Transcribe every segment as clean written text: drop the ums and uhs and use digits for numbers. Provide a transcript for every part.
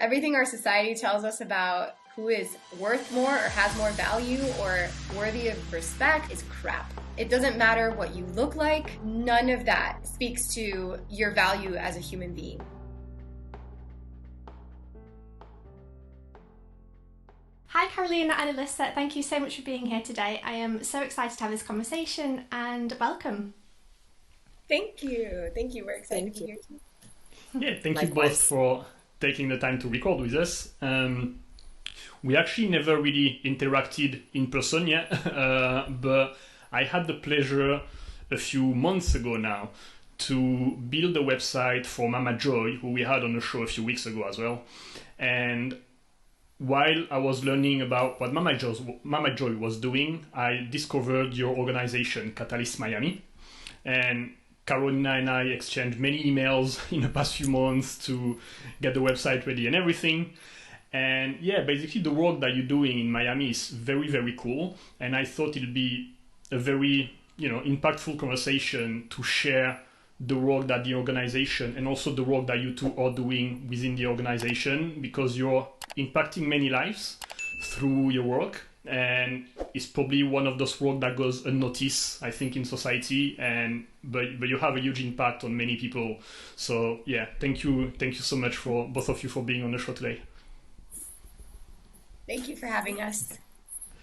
Everything our society tells us about who is worth more or has more value or worthy of respect is crap. It doesn't matter what you look like. None of that speaks to your value as a human being. Hi Carolina and Alyssa, thank you so much for being here today. I am so excited to have this conversation and welcome. Thank you. We're excited to be here too. Yeah, thank you both for taking the time to record with us. We actually never really interacted in person yet, but I had the pleasure a few months ago now to build a website for Mama Joy, who we had on the show a few weeks ago as well. And while I was learning about what Mama Joy was doing, I discovered your organization, Catalyst Miami. And Carolina and I exchanged many emails in the past few months to get the website ready and everything. And yeah, basically the work that you're doing in Miami is very, very cool. And I thought it'd be a very, impactful conversation to share the work that the organization and also the work that you two are doing within the organization, because you're impacting many lives through your work, and it's probably one of those work that goes unnoticed, I think, in society, but you have a huge impact on many people. So yeah, thank you so much for both of you for being on the show today. Thank you for having us.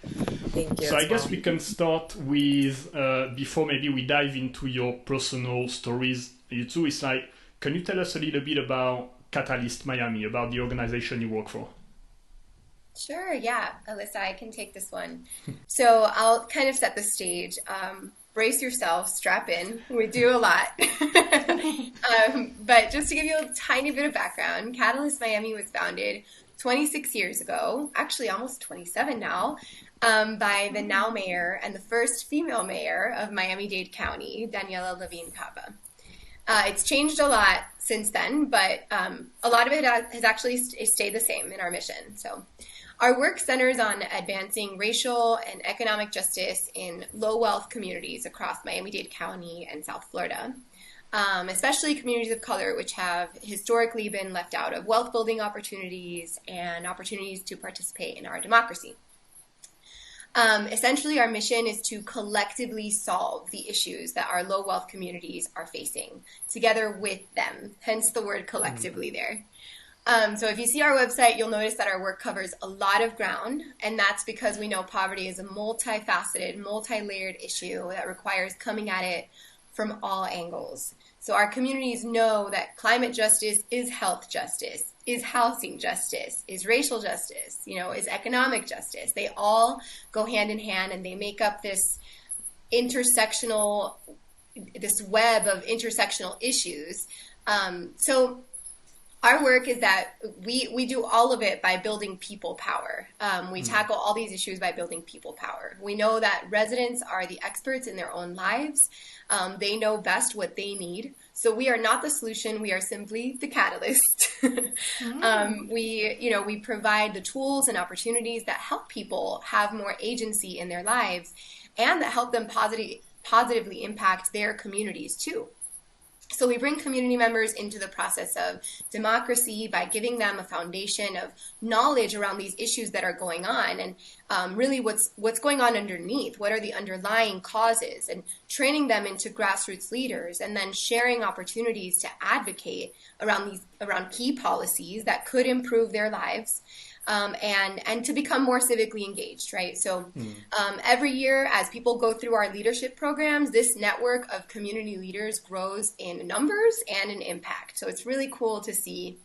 Thank you. So I guess we can start with, before maybe we dive into your personal stories, you two, it's like, can you tell us a little bit about Catalyst Miami, about the organization you work for? Sure, yeah. Alyssa, I can take this one. So I'll kind of set the stage. Brace yourself, strap in. We do a lot. But just to give you a tiny bit of background, Catalyst Miami was founded 26 years ago, actually almost 27 now, by the now mayor and the first female mayor of Miami-Dade County, Daniella Levine Cava. It's changed a lot since then, but a lot of it has actually stayed the same in our mission. So our work centers on advancing racial and economic justice in low-wealth communities across Miami-Dade County and South Florida, especially communities of color, which have historically been left out of wealth-building opportunities and opportunities to participate in our democracy. Essentially, our mission is to collectively solve the issues that our low-wealth communities are facing, together with them, hence the word collectively there. So if you see our website, you'll notice that our work covers a lot of ground, and that's because we know poverty is a multifaceted, multi-layered issue that requires coming at it from all angles. So our communities know that climate justice is health justice, is housing justice, is racial justice, is economic justice. They all go hand in hand, and they make up this web of intersectional issues. So our work is that we do all of it by building people power. We tackle all these issues by building people power. We know that residents are the experts in their own lives. They know best what they need. So we are not the solution. We are simply the catalyst. We provide the tools and opportunities that help people have more agency in their lives and that help them positively impact their communities too. So we bring community members into the process of democracy by giving them a foundation of knowledge around these issues that are going on and really what's going on underneath, what are the underlying causes, and training them into grassroots leaders, and then sharing opportunities to advocate around key policies that could improve their lives. And to become more civically engaged, right? So every year as people go through our leadership programs, this network of community leaders grows in numbers and in impact. So it's really cool to see.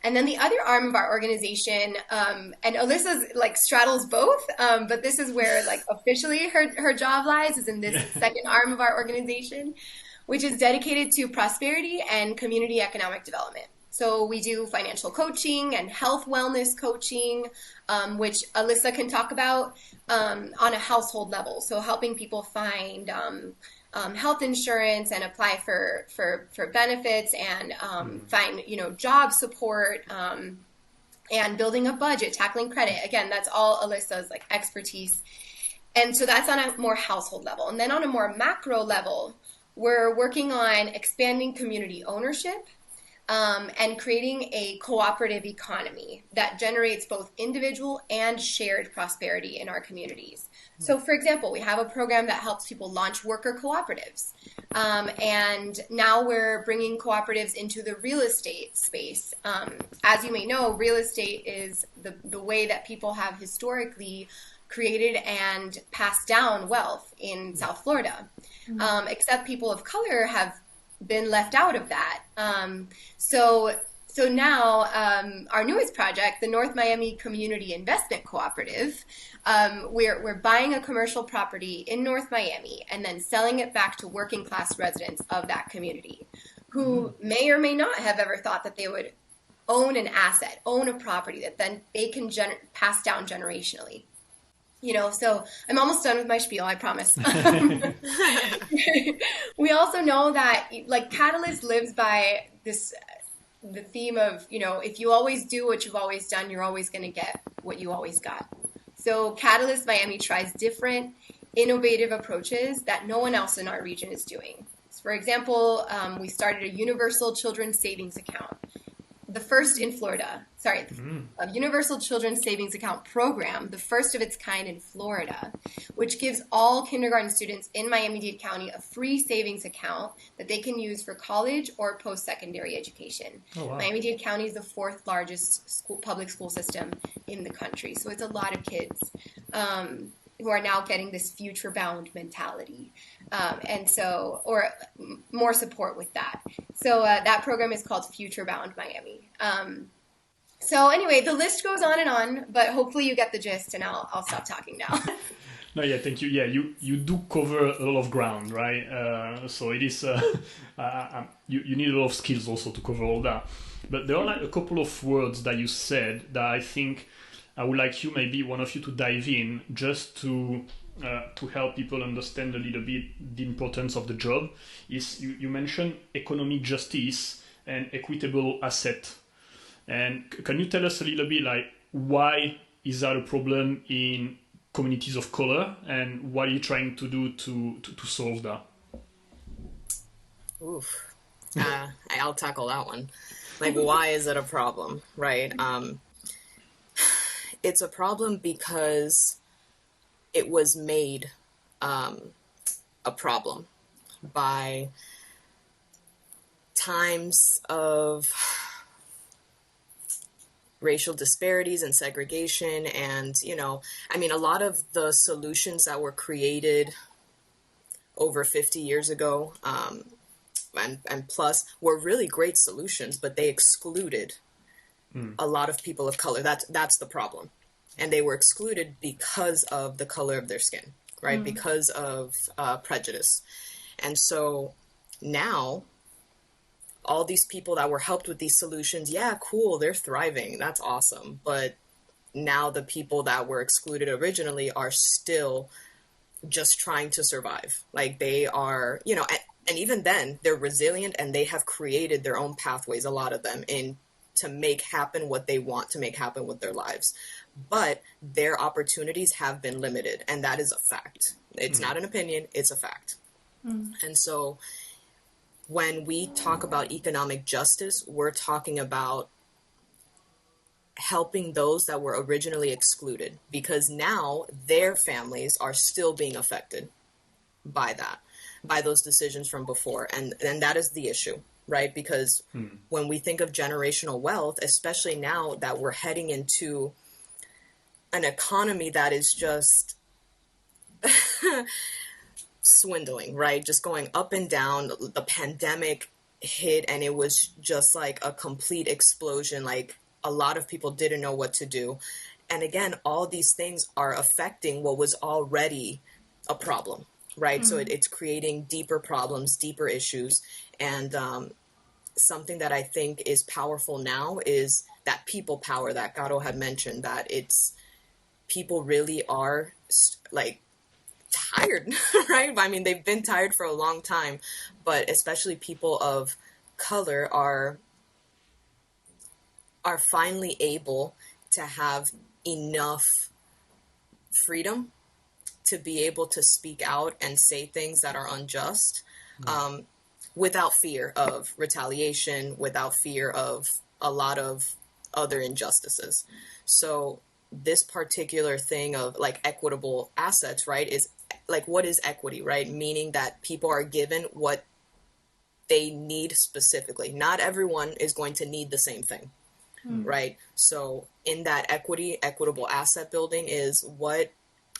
And then the other arm of our organization, and Alyssa's straddles both, but this is where officially her job lies, is in this second arm of our organization, which is dedicated to prosperity and community economic development. So we do financial coaching and health wellness coaching, which Alyssa can talk about on a household level. So helping people find health insurance and apply for benefits and find job support and building a budget, tackling credit. Again, that's all Alyssa's expertise. And so that's on a more household level. And then on a more macro level, we're working on expanding community ownership. and creating a cooperative economy that generates both individual and shared prosperity in our communities. So, for example, we have a program that helps people launch worker cooperatives. And now we're bringing cooperatives into the real estate space. As you may know, real estate is the way that people have historically created and passed down wealth in South Florida. Except people of color have been left out of that. So now our newest project, the North Miami Community Investment Cooperative, we're buying a commercial property in North Miami and then selling it back to working class residents of that community who may or may not have ever thought that they would own an asset, own a property that then they can pass down generationally. So I'm almost done with my spiel, I promise. We also know that Catalyst lives by the theme of, if you always do what you've always done, you're always going to get what you always got. So Catalyst Miami tries different, innovative approaches that no one else in our region is doing. So for example, we started a universal children's savings account. The first in Florida, a universal children's savings account program, the first of its kind in Florida, which gives all kindergarten students in Miami-Dade County a free savings account that they can use for college or post-secondary education. Oh, wow. Miami-Dade County is the fourth largest public school system in the country. So it's a lot of kids who are now getting this future-bound mentality. Or more support with that. So that program is called Future Bound Miami. So anyway, the list goes on and on, but hopefully you get the gist, and I'll stop talking now. No, yeah, thank you. Yeah, you do cover a lot of ground, right? So it is, you need a lot of skills also to cover all that. But there are a couple of words that you said that I think I would like maybe one of you to dive in just to help people understand a little bit the importance of the job. You mentioned economic justice and equitable asset. And can you tell us a little bit why is that a problem in communities of color, and what are you trying to do to solve that? Oof. I'll tackle that one. Why is it a problem, right? It's a problem because it was made a problem by times of racial disparities and segregation. And, a lot of the solutions that were created over 50 years ago and plus were really great solutions, but they excluded a lot of people of color. That's the problem. And they were excluded because of the color of their skin, right? Because of prejudice. And so now all these people that were helped with these solutions, yeah, cool, they're thriving. That's awesome. But now the people that were excluded originally are still just trying to survive. They are, and even then they're resilient and they have created their own pathways, a lot of them, to make happen what they want to make happen with their lives. But their opportunities have been limited, and that is a fact. It's not an opinion, it's a fact. And so when we talk about economic justice, we're talking about helping those that were originally excluded, because now their families are still being affected by those decisions from before. And that is the issue, right? Because when we think of generational wealth, especially now that we're heading into an economy that is just swindling, right? Just going up and down. The pandemic hit and it was just a complete explosion. A lot of people didn't know what to do. And again, all these things are affecting what was already a problem, right? So it's creating deeper problems, deeper issues. And something that I think is powerful now is that people power that Caro had mentioned, that it's people really are tired, right? They've been tired for a long time, but especially people of color are finally able to have enough freedom to be able to speak out and say things that are unjust. without fear of retaliation, without fear of a lot of other injustices. So this particular thing of like equitable assets, right, is like, what is equity, right? Meaning that people are given what they need specifically. Not everyone is going to need the same thing, right? So in that equitable asset building is, what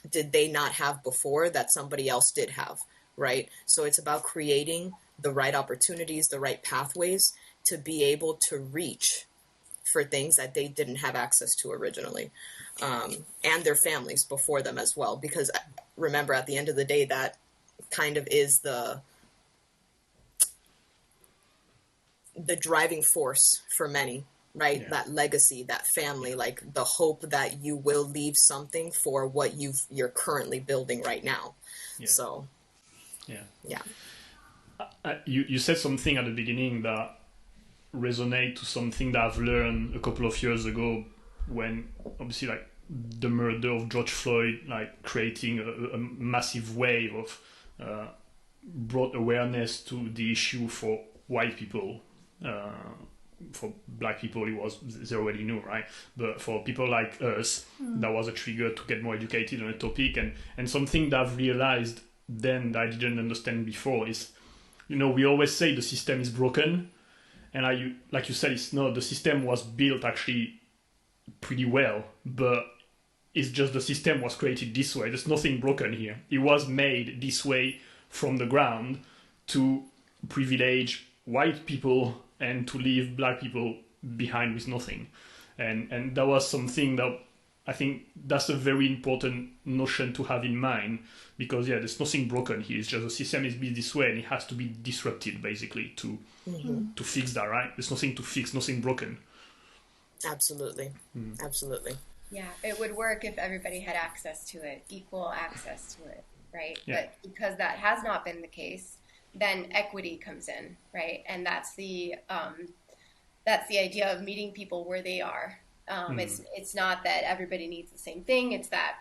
did they not have before that somebody else did have, right? So it's about creating the right opportunities, the right pathways to be able to reach for things that they didn't have access to originally, and their families before them as well. Because remember, at the end of the day, that kind of is the driving force for many, right? Yeah. That legacy, that family, like the hope that you will leave something for what you're currently building right now. Yeah. So, yeah. You said something at the beginning that resonate to something that I've learned a couple of years ago, when obviously like the murder of George Floyd, like creating a massive wave of brought awareness to the issue for white people. For black people, they already knew, right? But for people like us, that was a trigger to get more educated on a topic. And something that I've realized then that I didn't understand before is, we always say the system is broken. And like you said, it's not. The system was built actually pretty well, but it's just the system was created this way. There's nothing broken here. It was made this way from the ground to privilege white people and to leave black people behind with nothing. And that was something that I think that's a very important notion to have in mind, because there's nothing broken here. It's just the system is built this way and it has to be disrupted basically to fix that, right? There's nothing to fix, nothing broken. Absolutely. Absolutely. Yeah, it would work if everybody had access to it, equal access to it, right? Yeah. But because that has not been the case, then equity comes in, right? And that's the idea of meeting people where they are. It's not that everybody needs the same thing. It's that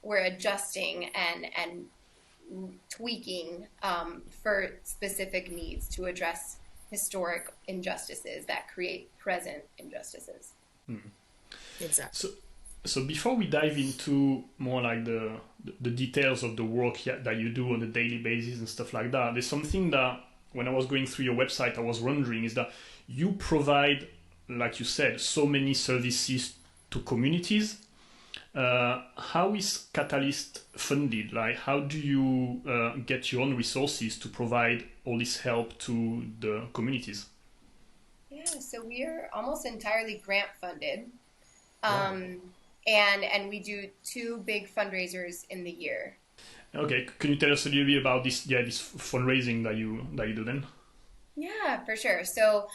we're adjusting and tweaking for specific needs to address historic injustices that create present injustices. Exactly. So before we dive into more like the details of the work that you do on a daily basis and stuff like that, there's something that when I was going through your website, I was wondering is that you provide, like you said, so many services to communities. How is Catalyst funded? Like, how do you get your own resources to provide all this help to the communities? Yeah, so we are almost entirely grant funded. Wow. And we do 2 big fundraisers in the year. Okay, can you tell us a little bit about this fundraising that you do then? Yeah, for sure. So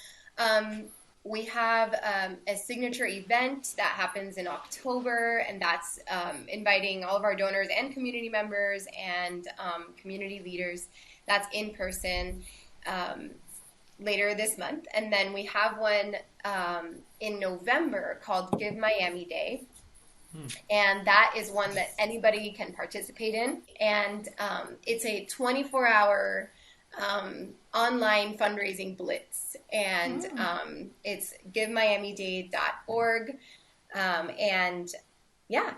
we have a signature event that happens in October, and that's inviting all of our donors and community members and community leaders. That's in person later this month. And then we have one in November called Give Miami-Dade. And that is one that anybody can participate in. And it's a 24-hour online fundraising blitz. And it's givemiamidade.org. And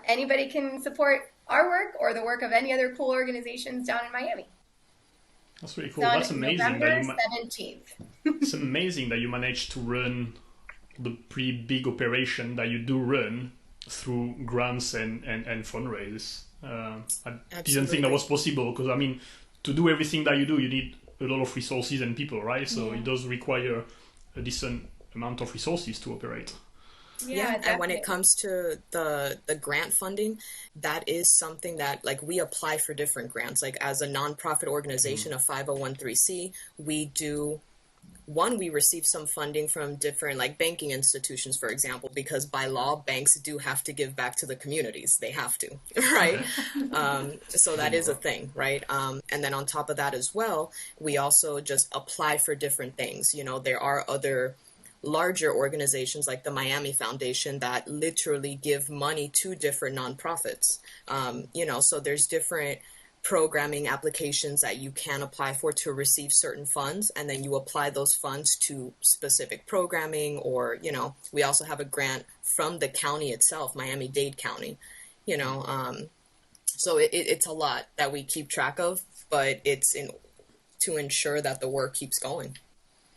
anybody can support our work or the work of any other cool organizations down in Miami. That's really cool. That's amazing. November 17th. It's amazing that you managed to run the pretty big operation that you do run through grants and fundraisers. I didn't think that was possible, because to do everything that you do, you need a lot of resources and people, right? So it does require a decent amount of resources to operate. Yeah, and when it comes to the grant funding, that is something that, like, we apply for different grants. Like, as a nonprofit organization, a 501(c), we receive some funding from different, like, banking institutions, for example, because by law, banks do have to give back to the communities. They have to, right? So that is a thing, right? And then on top of that as well, we also just apply for different things. There are other larger organizations like the Miami Foundation that literally give money to different nonprofits. So there's different programming applications that you can apply for to receive certain funds, and then you apply those funds to specific programming, or, you know, we also have a grant from the county itself, Miami-Dade County, you know, so it's a lot that we keep track of, but it's to ensure that the work keeps going,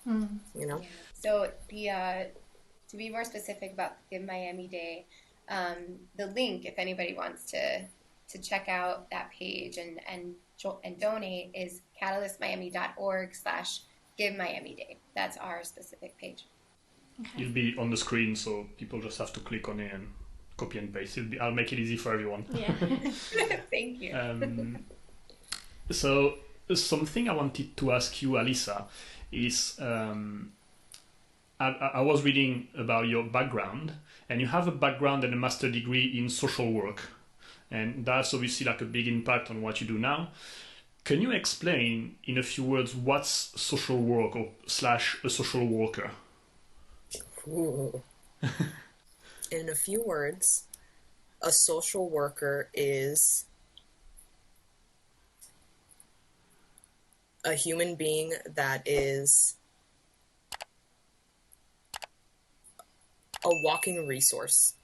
you know? So to be more specific about Give Miami-Dade, the link, if anybody wants to check out that page and donate, is catalystmiami.org/Give Miami-Dade. That's our specific page. Okay. It'll be on the screen, so people just have to click on it and copy and paste. I'll make it easy for everyone. Yeah. Thank you. So something I wanted to ask you, Alyssa, is I was reading about your background, and you have a background and a master's degree in social work. And that's obviously like a big impact on what you do now. Can you explain in a few words what's social work or / a social worker? Ooh. In a few words, a social worker is a human being that is a walking resource,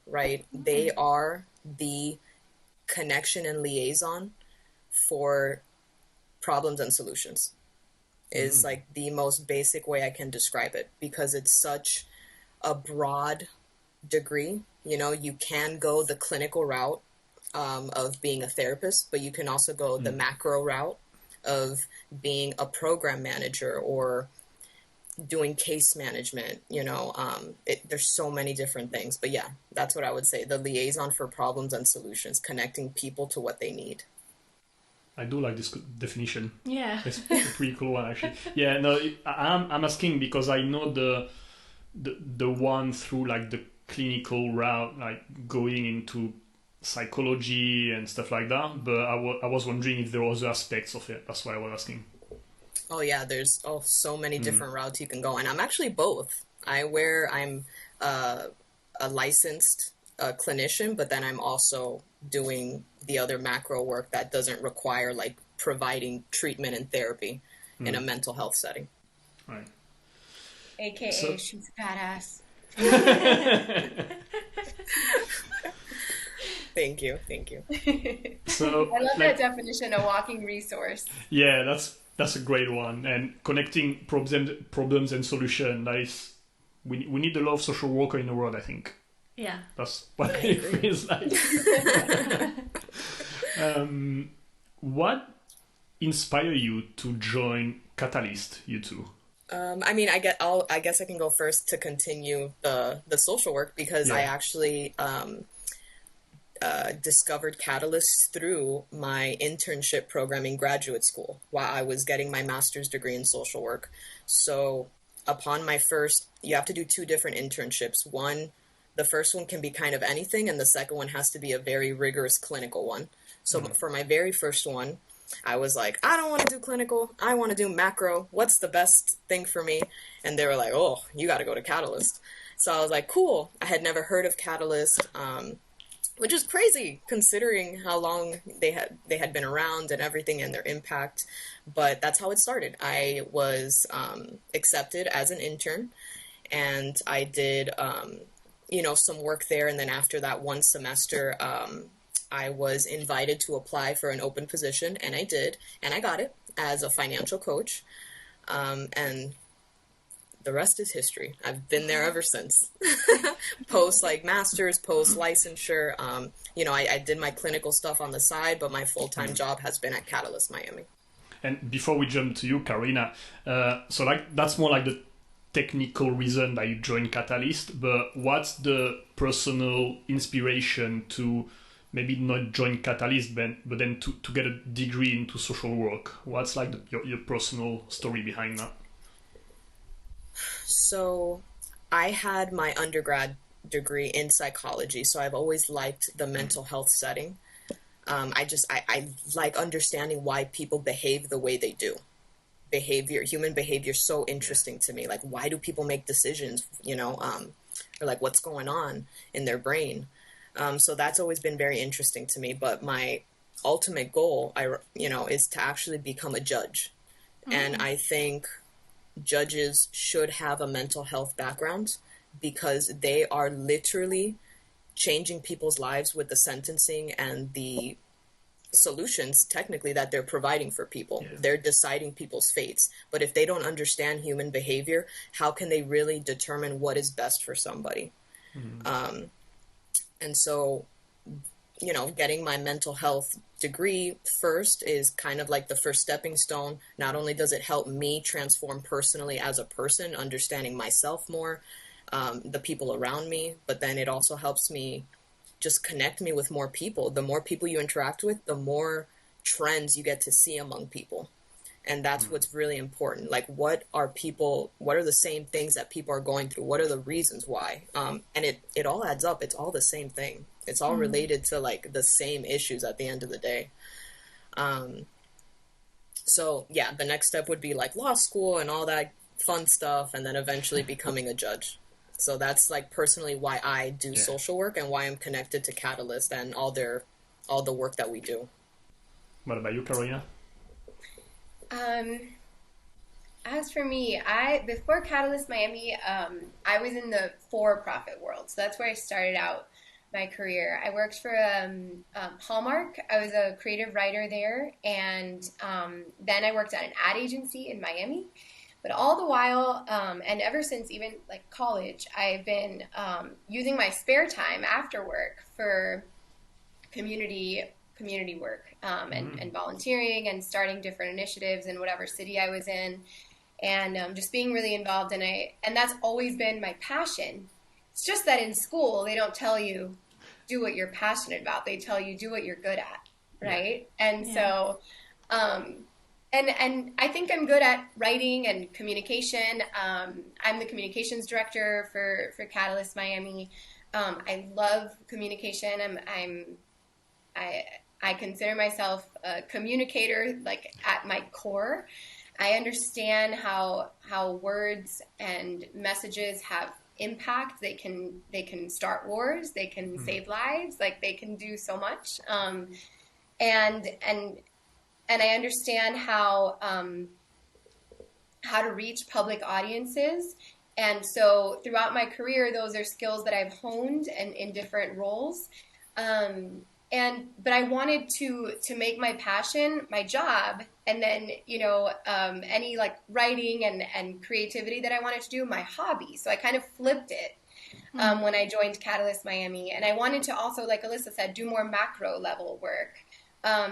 right? They are the connection and liaison for problems and solutions is like the most basic way I can describe it, because it's such a broad degree. You know, you can go the clinical route of being a therapist, but you can also go the macro route of being a program manager or doing case management, you know, there's so many different things, but yeah, that's what I would say. The liaison for problems and solutions, connecting people to what they need. I do like this definition. Yeah. It's a pretty cool one, actually. Yeah, no, I'm asking because I know the one through like the clinical route, like going into psychology and stuff like that, but I was wondering if there were other aspects of it. That's why I was asking. Oh yeah, there's so many different routes you can go, and I'm actually both. I'm a licensed clinician, but then I'm also doing the other macro work that doesn't require like providing treatment and therapy in a mental health setting. Right. AKA she's a badass. Thank you. So I love that definition, a walking resource. Yeah, that's a great one. And connecting problems and solution. That is, we need a lot of social worker in the world, I think. Yeah. That's what it feels like. What inspired you to join Catalyst, you two? I mean, I guess I can go first to continue the social work, because I actually discovered Catalyst through my internship program in graduate school while I was getting my master's degree in social work. So upon my first, you have to do 2 different internships. The first one can be kind of anything, and the second one has to be a very rigorous clinical one. So for my very first one, I was like, I don't want to do clinical. I want to do macro. What's the best thing for me? And they were like, oh, you got to go to Catalyst. So I was like, cool. I had never heard of Catalyst, which is crazy considering how long they had been around and everything and their impact. But that's how it started. I was accepted as an intern, and I did some work there. And then after that one semester, I was invited to apply for an open position, and I did, and I got it as a financial coach. And the rest is history. I've been there ever since. Post master's, post licensure. I did my clinical stuff on the side, but my full-time job has been at Catalyst Miami. And before we jump to you, Carolina, that's more like the technical reason that you joined Catalyst, but what's the personal inspiration to maybe not join Catalyst, but then to get a degree into social work? What's like your personal story behind that? So I had my undergrad degree in psychology, so I've always liked the mental health setting. I like understanding why people behave the way they do. Human behavior is so interesting to me. Like, why do people make decisions, or like what's going on in their brain? So that's always been very interesting to me. But my ultimate goal, is to actually become a judge. And I think judges should have a mental health background because they are literally changing people's lives with the sentencing and the solutions technically that they're providing for people. Yeah. They're deciding people's fates. But if they don't understand human behavior, how can they really determine what is best for somebody? And so, getting my mental health degree first is kind of like the first stepping stone. Not only does it help me transform personally as a person, understanding myself more, the people around me, but then it also helps me just connect me with more people. The more people you interact with, the more trends you get to see among people. And that's what's really important. Like, what are the same things that people are going through? What are the reasons why? And it all adds up. It's all the same thing. It's all related to like the same issues at the end of the day. So yeah, the next step would be like law school and all that fun stuff, and then eventually becoming a judge. So that's like personally why I do social work and why I'm connected to Catalyst and all the work that we do. What about you, Carolina? As for me, before Catalyst Miami, I was in the for-profit world. So that's where I started out my career. I worked for Hallmark. I was a creative writer there. And then I worked at an ad agency in Miami. But all the while, and ever since even like college, I've been using my spare time after work for community work and volunteering and starting different initiatives in whatever city I was in, and just being really involved. And that's always been my passion. It's just that in school they don't tell you do what you're passionate about. They tell you do what you're good at, right? And so. And I think I'm good at writing and communication. I'm the communications director for Catalyst Miami. I love communication. I consider myself a communicator, like at my core. I understand how words and messages have impact. They can start wars. They can save lives. Like they can do so much. And I understand how to reach public audiences. And so throughout my career, those are skills that I've honed and in different roles. But I wanted to make my passion my job, and then any like writing and creativity that I wanted to do my hobby. So I kind of flipped it when I joined Catalyst Miami, and I wanted to also, like Alyssa said, do more macro level work.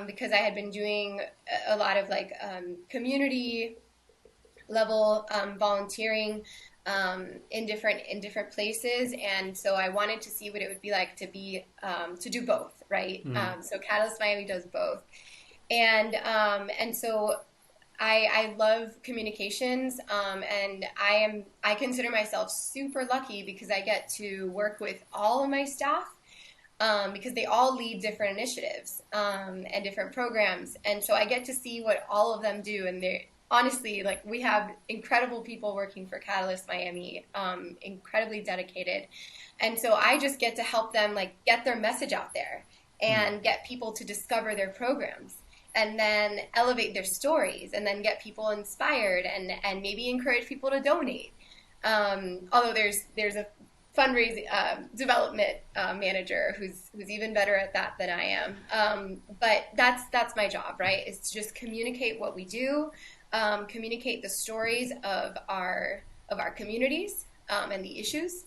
Because I had been doing a lot of like community level volunteering in different places, and so I wanted to see what it would be like to do both, right? So Catalyst Miami does both, and so I love communications, and I consider myself super lucky because I get to work with all of my staff. Because they all lead different initiatives and different programs. And so I get to see what all of them do. And they're honestly, like, we have incredible people working for Catalyst Miami, incredibly dedicated. And so I just get to help them, like, get their message out there and get people to discover their programs and then elevate their stories and then get people inspired and maybe encourage people to donate. Although there's a fundraising development manager who's even better at that than I am. But that's my job, right? Is to just communicate what we do, communicate the stories of our communities and the issues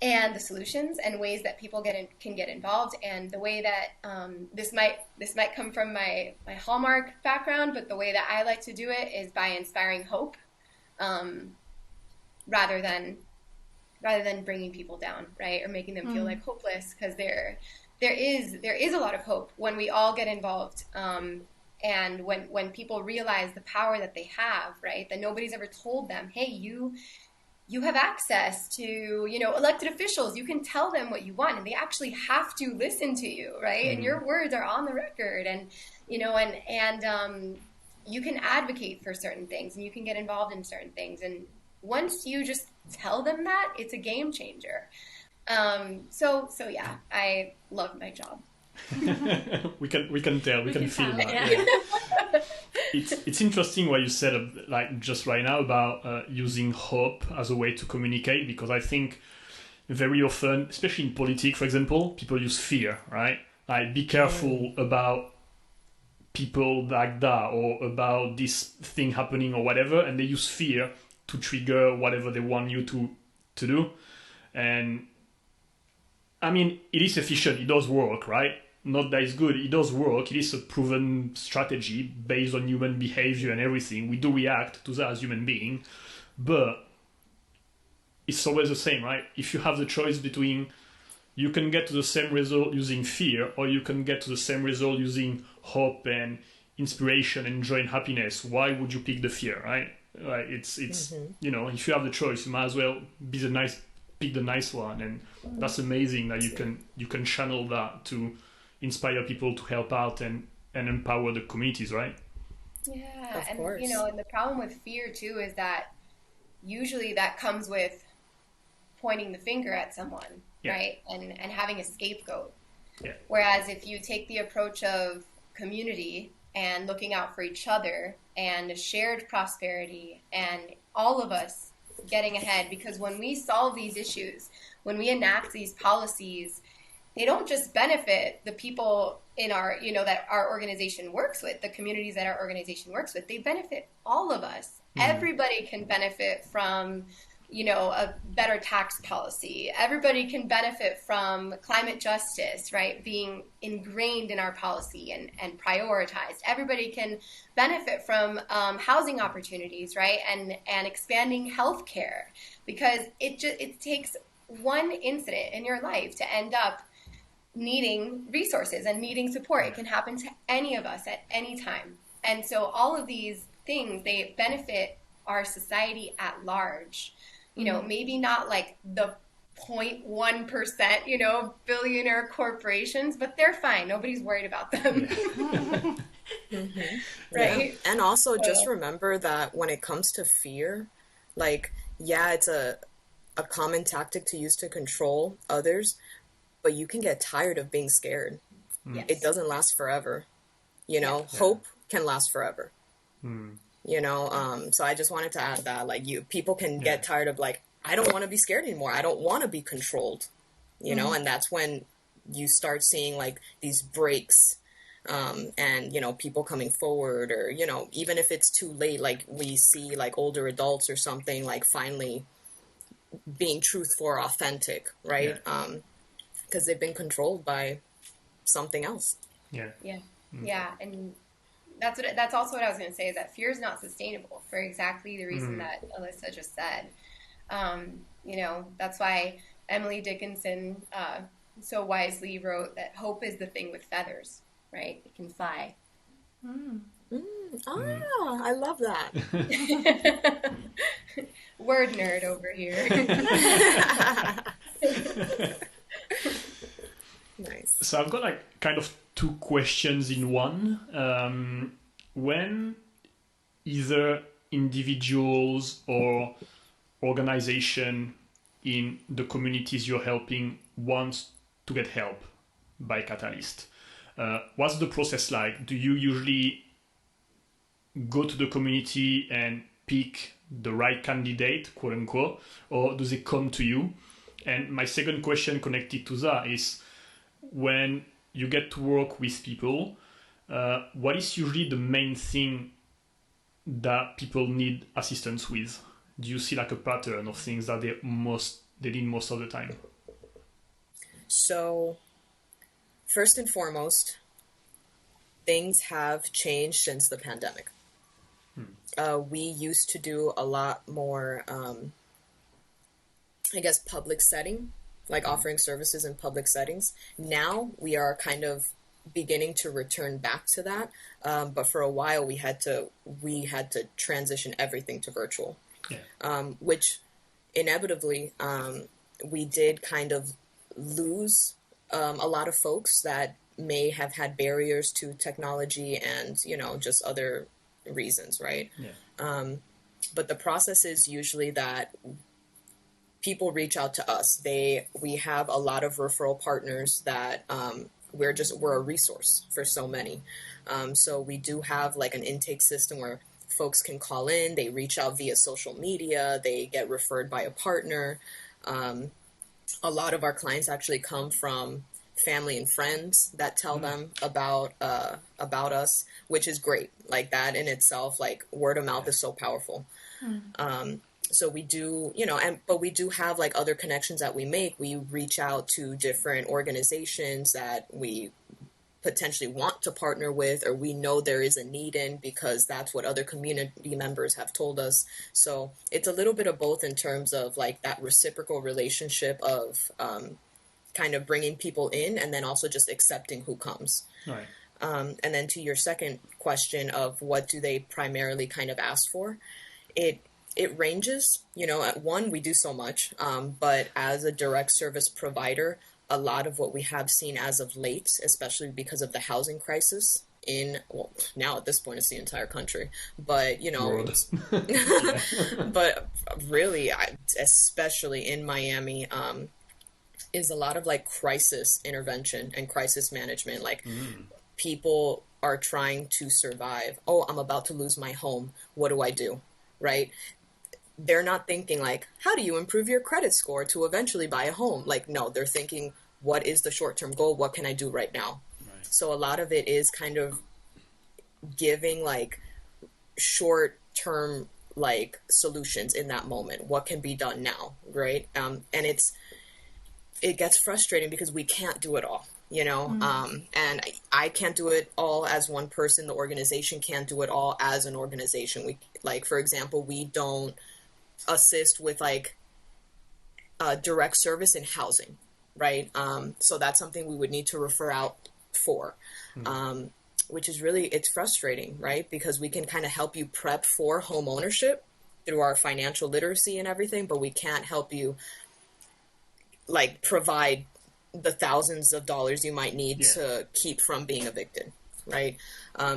and the solutions and ways that people can get involved. And the way that this might come from my Hallmark background, but the way that I like to do it is by inspiring hope, rather than bringing people down, right, or making them feel like hopeless, because there is a lot of hope when we all get involved, and when people realize the power that they have, right, that nobody's ever told them, hey, you have access to elected officials, you can tell them what you want, and they actually have to listen to you, right, and your words are on the record, and you can advocate for certain things, and you can get involved in certain things, and once you just tell them that, it's a game changer. So yeah, I love my job. we can tell, we can feel that. Yeah. It's interesting what you said, like just right now, about using hope as a way to communicate, because I think very often, especially in politics, for example, people use fear, right? Like, be careful about people like that, or about this thing happening or whatever, and they use fear to trigger whatever they want you to do. And I mean, it is efficient, it does work, right? Not that it's good, it does work. It is a proven strategy based on human behavior and everything. We do react to that as human beings, but it's always the same, right? If you have the choice between, you can get to the same result using fear, or you can get to the same result using hope and inspiration and joy and happiness, why would you pick the fear, right? Like, it's you know, if you have the choice, you might as well pick the nice one. And that's amazing that you can channel that to inspire people to help out and empower the communities, right? Yeah, Of and course. you know, and the problem with fear too is that usually that comes with pointing the finger at someone, right? And having a scapegoat. Yeah. Whereas if you take the approach of community and looking out for each other and shared prosperity and all of us getting ahead, because when we solve these issues, when we enact these policies, they don't just benefit the people in our, you know, that our organization works with, the communities that our organization works with, they benefit all of us. Everybody can benefit from, you know, a better tax policy. Everybody can benefit from climate justice, right, being ingrained in our policy and prioritized. Everybody can benefit from housing opportunities, right, and expanding healthcare, because it takes one incident in your life to end up needing resources and needing support. It can happen to any of us at any time. And so all of these things, they benefit our society at large. You know, maybe not like the 0.1%, you know, billionaire corporations, but they're fine. Nobody's worried about them. Right? And also just remember that when it comes to fear, like, yeah, it's a common tactic to use to control others, but you can get tired of being scared. Yes. It doesn't last forever. You know, hope can last forever. You know, so I just wanted to add that, like, people can get tired of, like, I don't want to be scared anymore. I don't want to be controlled, you know, and that's when you start seeing, like, these breaks, and, you know, people coming forward, or, you know, even if it's too late, like, we see, like, older adults or something, like, finally being truthful or authentic, right? Because they've been controlled by something else. Yeah, and that's also what I was going to say, is that fear is not sustainable for exactly the reason that Alyssa just said. You know, that's why Emily Dickinson so wisely wrote that hope is the thing with feathers, right? It can fly. I love that. Word nerd over here. Nice. So I've got, like, kind of two questions in one. When either individuals or organization in the communities you're helping wants to get help by Catalyst, what's the process like? Do you usually go to the community and pick the right candidate, quote unquote, or do they come to you? And my second question connected to that is, when you get to work with people, what is usually the main thing that people need assistance with? Do you see, like, a pattern of things that they need most of the time? So, first and foremost, things have changed since the pandemic. We used to do a lot more, I guess, public setting, like offering services in public settings. Now we are kind of beginning to return back to that, but for a while we had to transition everything to virtual, which inevitably we did kind of lose a lot of folks that may have had barriers to technology and, you know, just other reasons, right? But the process is usually that people reach out to us. We have a lot of referral partners that we're a resource for so many. So we do have like an intake system where folks can call in, they reach out via social media, they get referred by a partner. A lot of our clients actually come from family and friends that tell them about us, which is great. Like that in itself, like word of mouth is so powerful. So we do, but we do have like other connections that we make. We reach out to different organizations that we potentially want to partner with, or we know there is a need in, because that's what other community members have told us. So it's a little bit of both in terms of like that reciprocal relationship of kind of bringing people in, and then also just accepting who comes. Right. And then to your second question of what do they primarily kind of ask for, it ranges. At one, we do so much, but as a direct service provider, a lot of what we have seen as of late, especially because of the housing crisis now at this point it's the entire country, but but really, especially in Miami, is a lot of like crisis intervention and crisis management. Like people are trying to survive. Oh, I'm about to lose my home. What do I do? Right? They're not thinking like, how do you improve your credit score to eventually buy a home? Like, no, they're thinking, what is the short-term goal? What can I do right now? Right. So a lot of it is kind of giving like short-term like solutions in that moment. What can be done now, right? And it gets frustrating because we can't do it all, and I can't do it all as one person. The organization can't do it all as an organization. We, like, for example, we don't assist with like direct service in housing, right? So that's something we would need to refer out for, which is really, it's frustrating, right? Because we can kind of help you prep for home ownership through our financial literacy and everything, but we can't help you like provide the thousands of dollars you might need to keep from being evicted, right?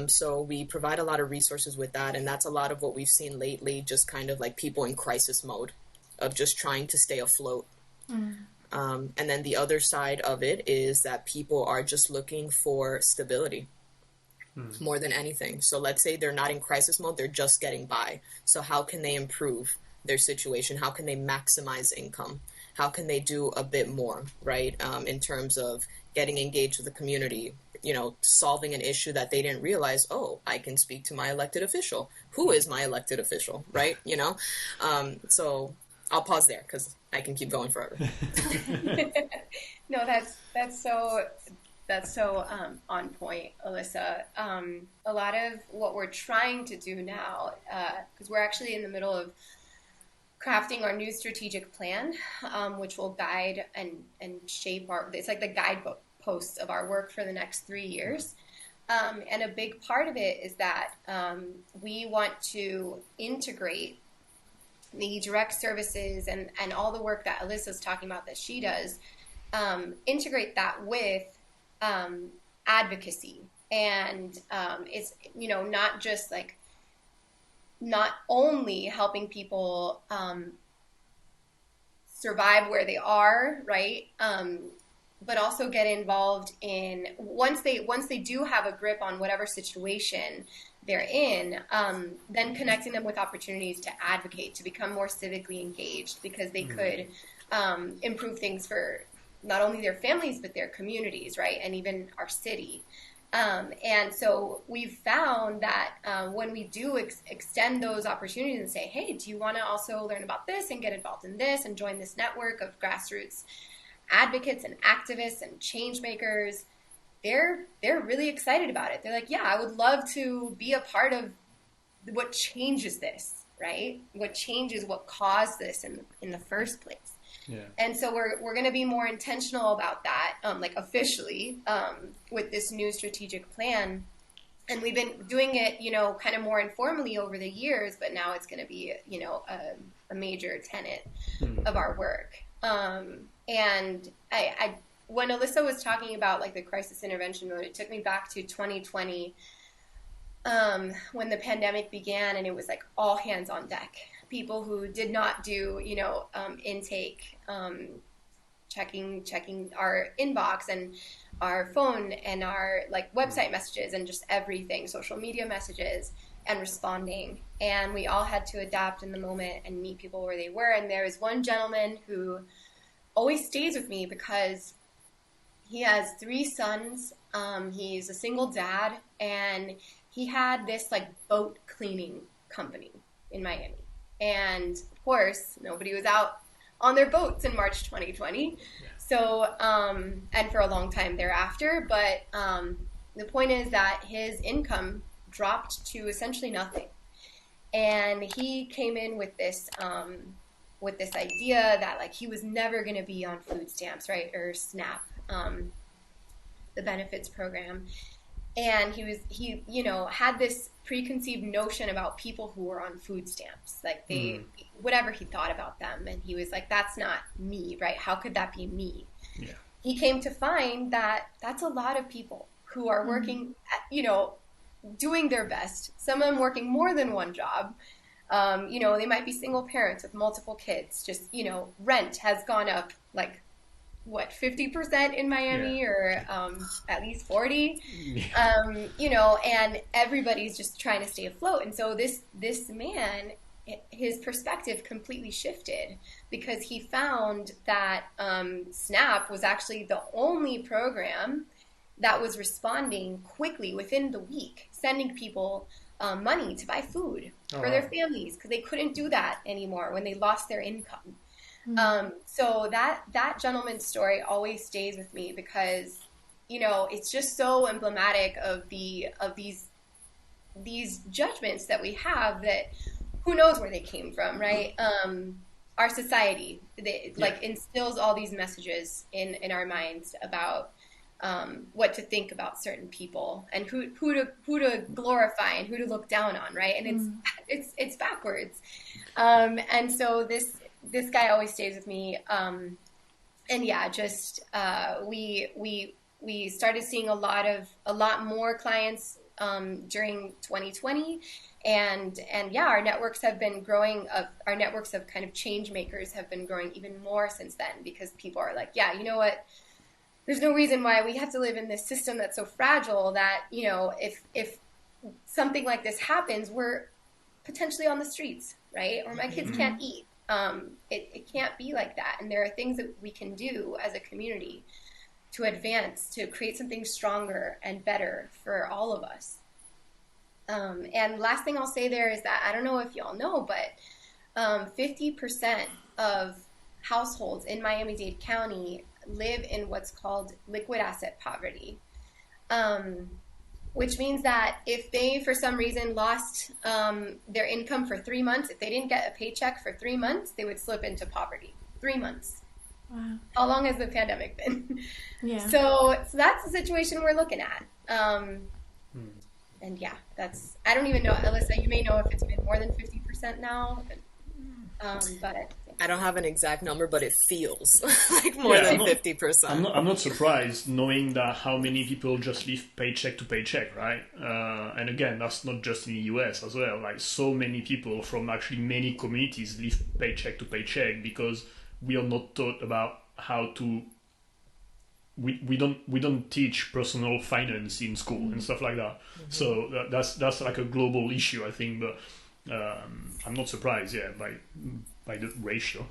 So we provide a lot of resources with that, and that's a lot of what we've seen lately, just kind of like people in crisis mode of just trying to stay afloat. And then the other side of it is that people are just looking for stability more than anything. So let's say they're not in crisis mode, they're just getting by. So how can they improve their situation? How can they maximize income? How can they do a bit more, right? In terms of getting engaged with the community, solving an issue that they didn't realize, oh, I can speak to my elected official. Who is my elected official, right? So I'll pause there because I can keep going forever. No, that's so on point, Alyssa. A lot of what we're trying to do now, because we're actually in the middle of crafting our new strategic plan, which will guide and shape it's like the guidebook posts of our work for the next 3 years. And a big part of it is that we want to integrate the direct services and all the work that Alyssa's talking about that she does, integrate that with advocacy. And it's, not just like, not only helping people survive where they are, right? But also get involved in, once they do have a grip on whatever situation they're in, then connecting them with opportunities to advocate, to become more civically engaged, because they could improve things for not only their families, but their communities, right? And even our city. And so we've found that when we do extend those opportunities and say, hey, do you want to also learn about this and get involved in this and join this network of grassroots advocates and activists and change makers, they're really excited about it. They're like, yeah, I would love to be a part of what changes this, right? What changes what caused this in the first place. Yeah. And so we're going to be more intentional about that, like officially, with this new strategic plan. And we've been doing it, kind of more informally over the years, but now it's going to be, a major tenet of our work. And I when Alyssa was talking about like the crisis intervention mode, it took me back to 2020, when the pandemic began, and it was like all hands on deck. People who did not do, intake, checking our inbox. And our phone and our like website messages and just everything, social media messages, and responding. And we all had to adapt in the moment and meet people where they were. And there was one gentleman who always stays with me because he has 3 sons. He's a single dad, and he had this like boat cleaning company in Miami. And of course, nobody was out on their boats in March 2020. Yeah. So, and for a long time thereafter. But the point is that his income dropped to essentially nothing. And he came in with this idea that like he was never going to be on food stamps, right, or SNAP, the benefits program. And he you know, had this preconceived notion about people who were on food stamps, like whatever he thought about them. And he was like, that's not me, right? How could that be me? Yeah. He came to find that that's a lot of people who are working, you know, doing their best. Some of them working more than one job. You know, they might be single parents with multiple kids. Just, you know, rent has gone up like, what, 50% in Miami, or at least 40, you know, and everybody's just trying to stay afloat. And so this man, his perspective completely shifted because he found that SNAP was actually the only program that was responding quickly within the week, sending people money to buy food for their families, because they couldn't do that anymore when they lost their income. So that gentleman's story always stays with me because, you know, it's just so emblematic of these judgments that we have that who knows where they came from, right? Our society, like instills all these messages in our minds about what to think about certain people and who to glorify and who to look down on, right? And it's backwards. And so this guy always stays with me. And yeah, just we started seeing a lot more clients during 2020, and yeah, our networks have been growing. Our networks of kind of change makers have been growing even more since then, because people are like, yeah, you know what? There's no reason why we have to live in this system that's so fragile that, you know, if something like this happens, we're potentially on the streets, right? Or my kids can't eat. It can't be like that. And there are things that we can do as a community to advance, to create something stronger and better for all of us. And last thing I'll say there is that, I don't know if y'all know, but 50% of households in Miami-Dade County live in what's called liquid asset poverty, which means that if they, for some reason, lost their income for 3 months, if they didn't get a paycheck for 3 months, they would slip into poverty. 3 months. Wow. How long has the pandemic been? Yeah. So that's the situation we're looking at. And yeah, I don't even know, Alyssa, you may know if it's been more than 50% now. But I don't have an exact number, but it feels like more than 50%. I'm not surprised knowing that how many people just live paycheck to paycheck, right? And again, that's not just in the US as well. Like, so many people from actually many communities live paycheck to paycheck because we are not taught about how to. We don't teach personal finance in school and stuff like that. So that's like a global issue, I think. But I'm not surprised, by the ratio.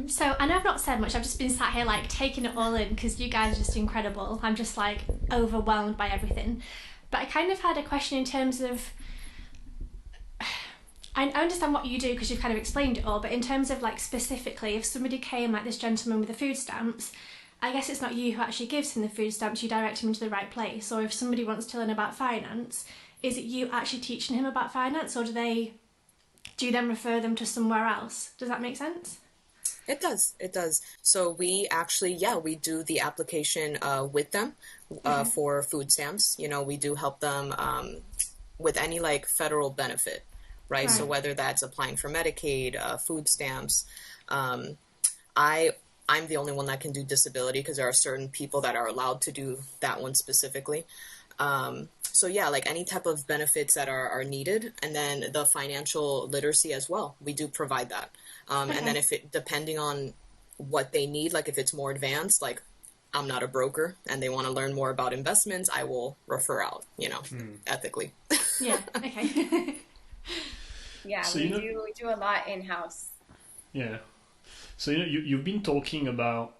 So I know I've not said much. I've just been sat here like taking it all in because you guys are just incredible. I'm just like overwhelmed by everything. But I kind of had a question in terms of, I understand what you do because you've kind of explained it all, but in terms of like specifically, if somebody came like this gentleman with the food stamps, I guess it's not you who actually gives him the food stamps, you direct him into the right place. Or if somebody wants to learn about finance, is it you actually teaching him about finance, or do you then refer them to somewhere else? Does that make sense? It does. So we actually, we do the application with them for food stamps. You know, we do help them with any like federal benefit, right? So whether that's applying for Medicaid, food stamps, I'm the only one that can do disability because there are certain people that are allowed to do that one specifically. So like any type of benefits that are needed, and then the financial literacy as well. We do provide that. And then depending on what they need, like if it's more advanced, like I'm not a broker and they want to learn more about investments, I will refer out, ethically. Yeah. Okay. Yeah, So, we do a lot in-house. Yeah. So, you've been talking about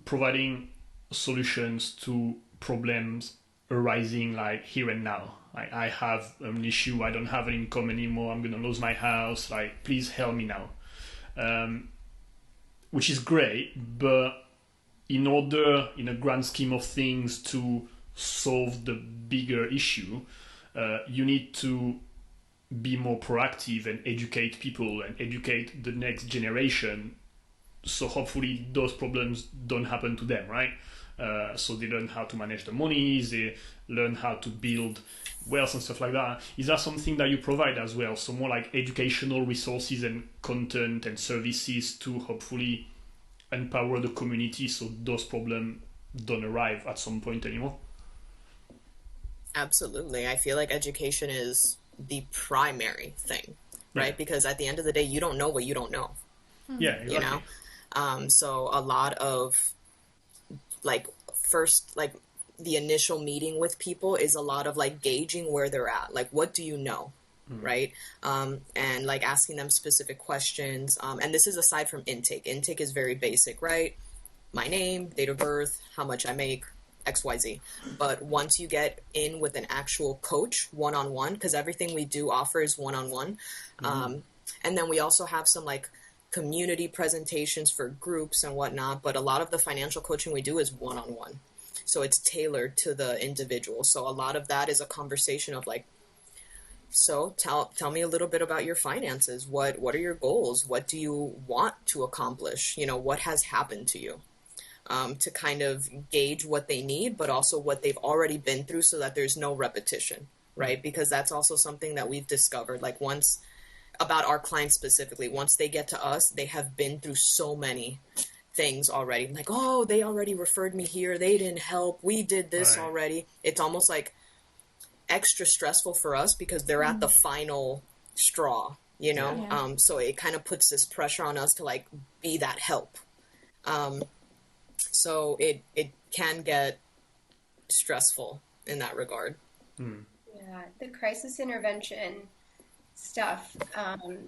providing solutions to problems arising like here and now. Like, I have an issue, I don't have an income anymore, I'm going to lose my house, like, please help me now. Which is great, but in order, in a grand scheme of things, to solve the bigger issue, you need to be more proactive and educate people and educate the next generation, so hopefully those problems don't happen to them, right? So they learn how to manage the money, they learn how to build wealth and stuff like that. Is that something that you provide as well? So more like educational resources and content and services to hopefully empower the community so those problems don't arrive at some point anymore? Absolutely. I feel like education is the primary thing, right? Yeah. Because at the end of the day, you don't know what you don't know. Yeah, exactly. You know? So a lot of like first, like the initial meeting with people is a lot of like gauging where they're at. Like, what do you know? Right? And like asking them specific questions. And this is aside from intake. Intake is very basic, right? My name, date of birth, how much I make, XYZ. But once you get in with an actual coach one-on-one, because everything we do offer is one-on-one. And then we also have some like community presentations for groups and whatnot. But a lot of the financial coaching we do is one-on-one. So it's tailored to the individual. So a lot of that is a conversation of like, so tell me a little bit about your finances. What are your goals? What do you want to accomplish? You know, what has happened to you? To kind of gauge what they need, but also what they've already been through so that there's no repetition, right? Because that's also something that we've discovered. Like once, about our clients specifically, once they get to us, they have been through so many things already. Like, oh, they already referred me here. They didn't help. We did this already. It's almost like extra stressful for us because they're at the final straw, you know? Yeah. So it kind of puts this pressure on us to like be that help. So it can get stressful in that regard. Yeah, the crisis intervention stuff,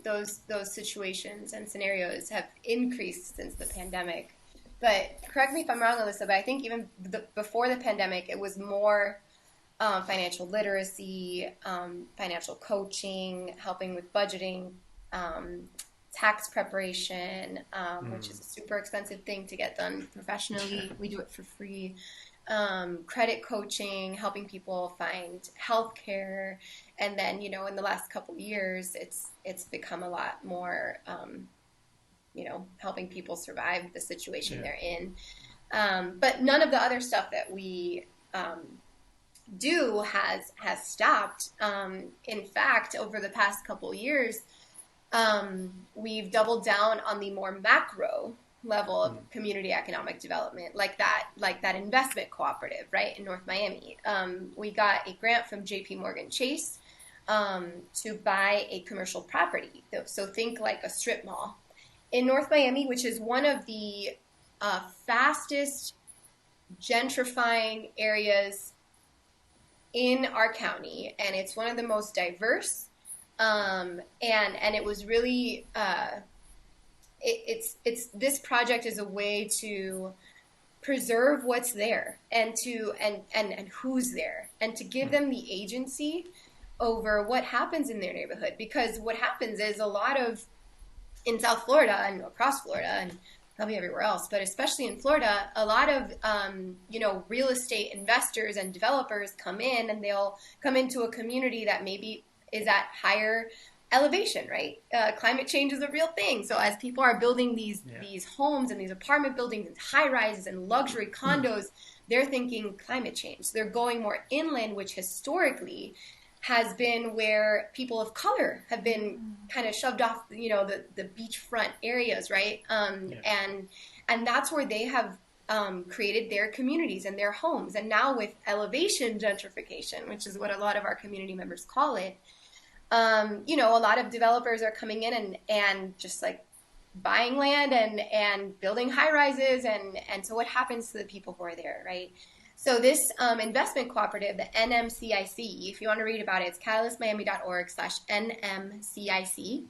those situations and scenarios have increased since the pandemic. But correct me if I'm wrong, Alyssa, but I think even before the pandemic, it was more financial literacy, financial coaching, helping with budgeting, tax preparation, which is a super expensive thing to get done professionally. We do it for free. Credit coaching, helping people find healthcare, and then in the last couple of years, it's become a lot more, helping people survive the situation they're in. But none of the other stuff that we do has stopped. In fact, over the past couple of years, we've doubled down on the more macro level of community economic development, like that investment cooperative, right, in North Miami. We got a grant from JP Morgan Chase to buy a commercial property. So think like a strip mall in North Miami, which is one of the fastest gentrifying areas in our county, and it's one of the most diverse. And it was really it's this project is a way to preserve what's there and who's there, and to give them the agency over what happens in their neighborhood. Because what happens is a lot of, in South Florida and across Florida and probably everywhere else, but especially in Florida, a lot of real estate investors and developers come in, and they'll come into a community that maybe is at higher elevation, right? Climate change is a real thing. So as people are building these homes and these apartment buildings and high rises and luxury condos, they're thinking climate change. They're going more inland, which historically has been where people of color have been kind of shoved off, the beachfront areas, right? And that's where they have created their communities and their homes. And now with elevation gentrification, which is what a lot of our community members call it, a lot of developers are coming in and just like buying land and building high rises. And so what happens to the people who are there, right? So this investment cooperative, the NMCIC, if you want to read about it, it's catalystmiami.org/NMCIC.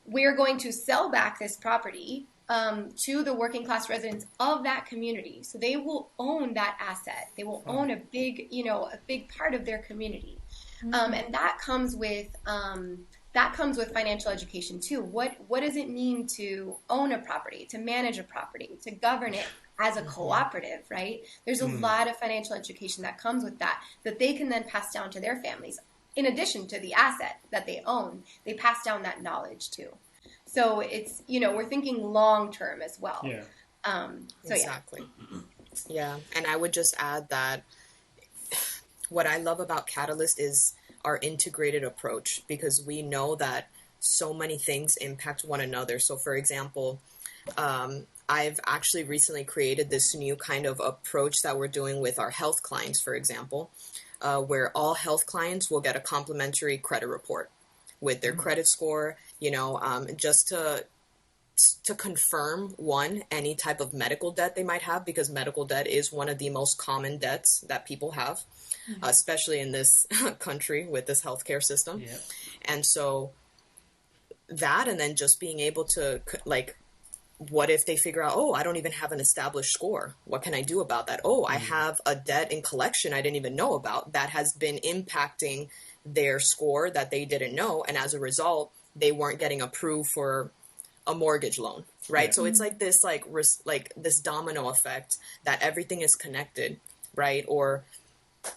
We're going to sell back this property to the working class residents of that community. So they will own that asset. They will own a big part of their community. And that comes with financial education too. What does it mean to own a property, to manage a property, to govern it as a cooperative, right? There's a lot of financial education that comes with that they can then pass down to their families. In addition to the asset that they own, they pass down that knowledge too. So it's, we're thinking long term as well. Yeah. Exactly. Yeah. And I would just add that what I love about Catalyst is our integrated approach, because we know that so many things impact one another. So for example, I've actually recently created this new kind of approach that we're doing with our health clients, for example, where all health clients will get a complimentary credit report with their credit score, just to confirm, one, any type of medical debt they might have, because medical debt is one of the most common debts that people have, especially in this country with this healthcare system. Yeah. And so that, and then just being able to, what if they figure out, oh, I don't even have an established score? What can I do about that? Oh, I have a debt in collection I didn't even know about that has been impacting their score that they didn't know. And as a result, they weren't getting approved for a mortgage loan, right? Yeah. So it's like this, this domino effect that everything is connected, right? Or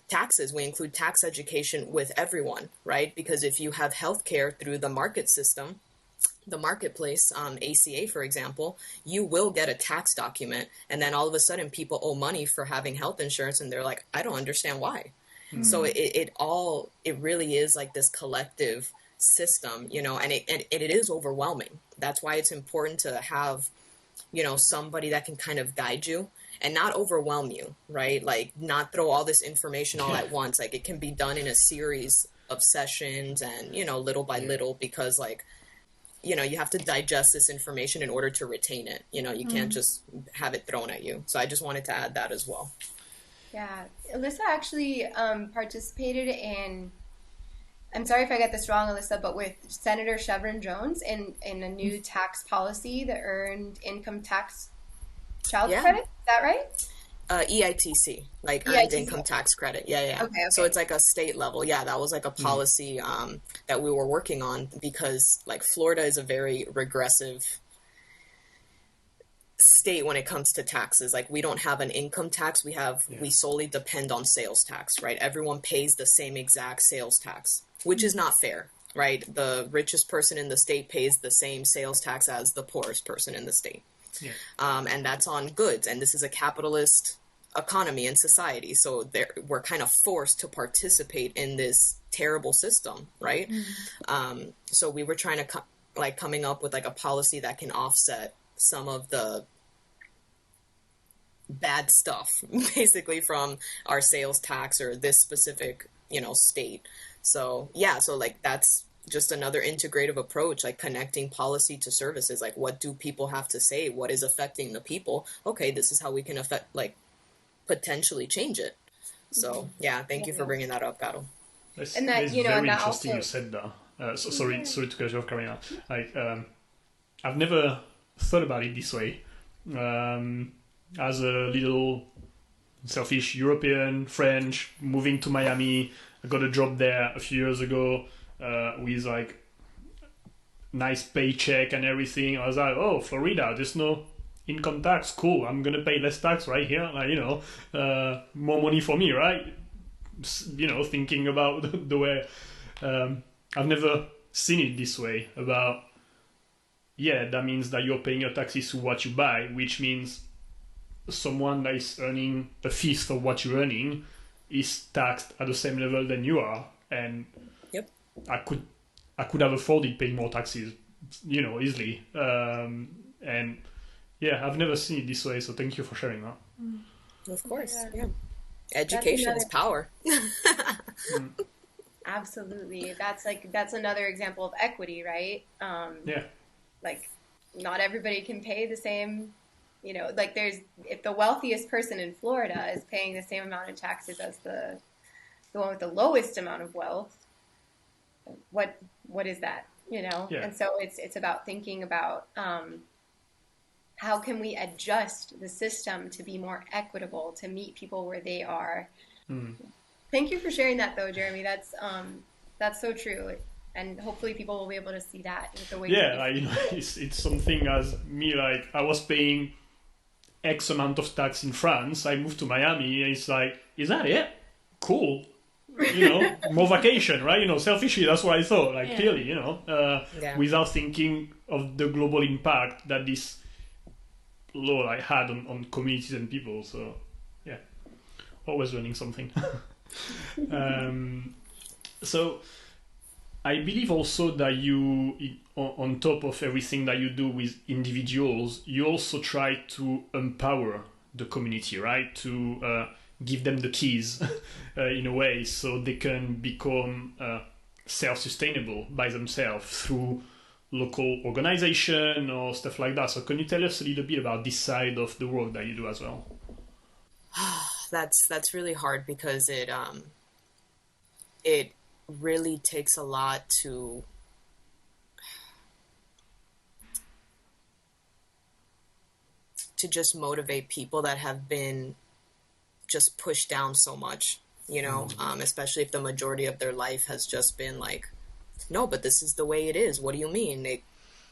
taxes, we include tax education with everyone, right? Because if you have healthcare through the market system, the marketplace, ACA, for example, you will get a tax document. And then all of a sudden people owe money for having health insurance. And they're like, I don't understand why. So it really is like this collective system, and it is overwhelming. That's why it's important to have, somebody that can kind of guide you and not overwhelm you, right? Like not throw all this information all at once. Like it can be done in a series of sessions and, little by little, because you have to digest this information in order to retain it. You can't just have it thrown at you. So I just wanted to add that as well. Yeah. Alyssa actually participated in, I'm sorry if I get this wrong, Alyssa, but with Senator Chevron Jones in a new tax policy, the Earned Income Tax Child Credit. Is that right? EITC, Earned Income Tax Credit. Yeah. Okay. So it's like a state level. Yeah, that was like a policy that we were working on, because Florida is a very regressive state when it comes to taxes. We don't have an income tax. We solely depend on sales tax, right? Everyone pays the same exact sales tax, which is not fair, right? The richest person in the state pays the same sales tax as the poorest person in the state. Yeah. And that's on goods. And this is a capitalist economy and society. So we're kind of forced to participate in this terrible system, right? So we were trying to coming up with a policy that can offset some of the bad stuff, basically, from our sales tax or this specific, state. So, that's just another integrative approach, connecting policy to services. What do people have to say? What is affecting the people? Okay, this is how we can potentially change it. So, thank you for bringing that up, Caro. That's very interesting you said that. Sorry to cut you off, Carolina. I've never thought about it this way. As a little selfish European, French, moving to Miami, I got a job there a few years ago with nice paycheck and everything. I was like, oh, Florida, there's no income tax. Cool, I'm gonna pay less tax right here. More money for me, right? Thinking about the way I've never seen it this way. About that means that you're paying your taxes to what you buy, which means someone that is earning a fifth of what you're earning is taxed at the same level than you are, and I could have afforded paying more taxes, easily. And I've never seen it this way. So thank you for sharing that. Of course, Education is power. Absolutely. That's another example of equity, right? Yeah. Like not everybody can pay the same, like if the wealthiest person in Florida is paying the same amount of taxes as the one with the lowest amount of wealth, what is that? Yeah. And so it's about thinking about how can we adjust the system to be more equitable, to meet people where they are. Thank you for sharing that, though, Jeremy. That's so true, and hopefully people will be able to see that with the way. Yeah, it's something as me, like I was paying X amount of tax in France. I moved to Miami, and it's like, is that it? Cool. More vacation, right? Selfishly, that's what I thought. Like clearly, without thinking of the global impact that this law had on communities and people. So, yeah, always learning something. So I believe also that you, on top of everything that you do with individuals, you also try to empower the community, right? To give them the keys in a way, so they can become self-sustainable by themselves through local organization or stuff like that. So can you tell us a little bit about this side of the work that you do as well? That's really hard because it really takes a lot to just motivate people that have been just pushed down so much, especially if the majority of their life has just been like, no, but this is the way it is. What do you mean?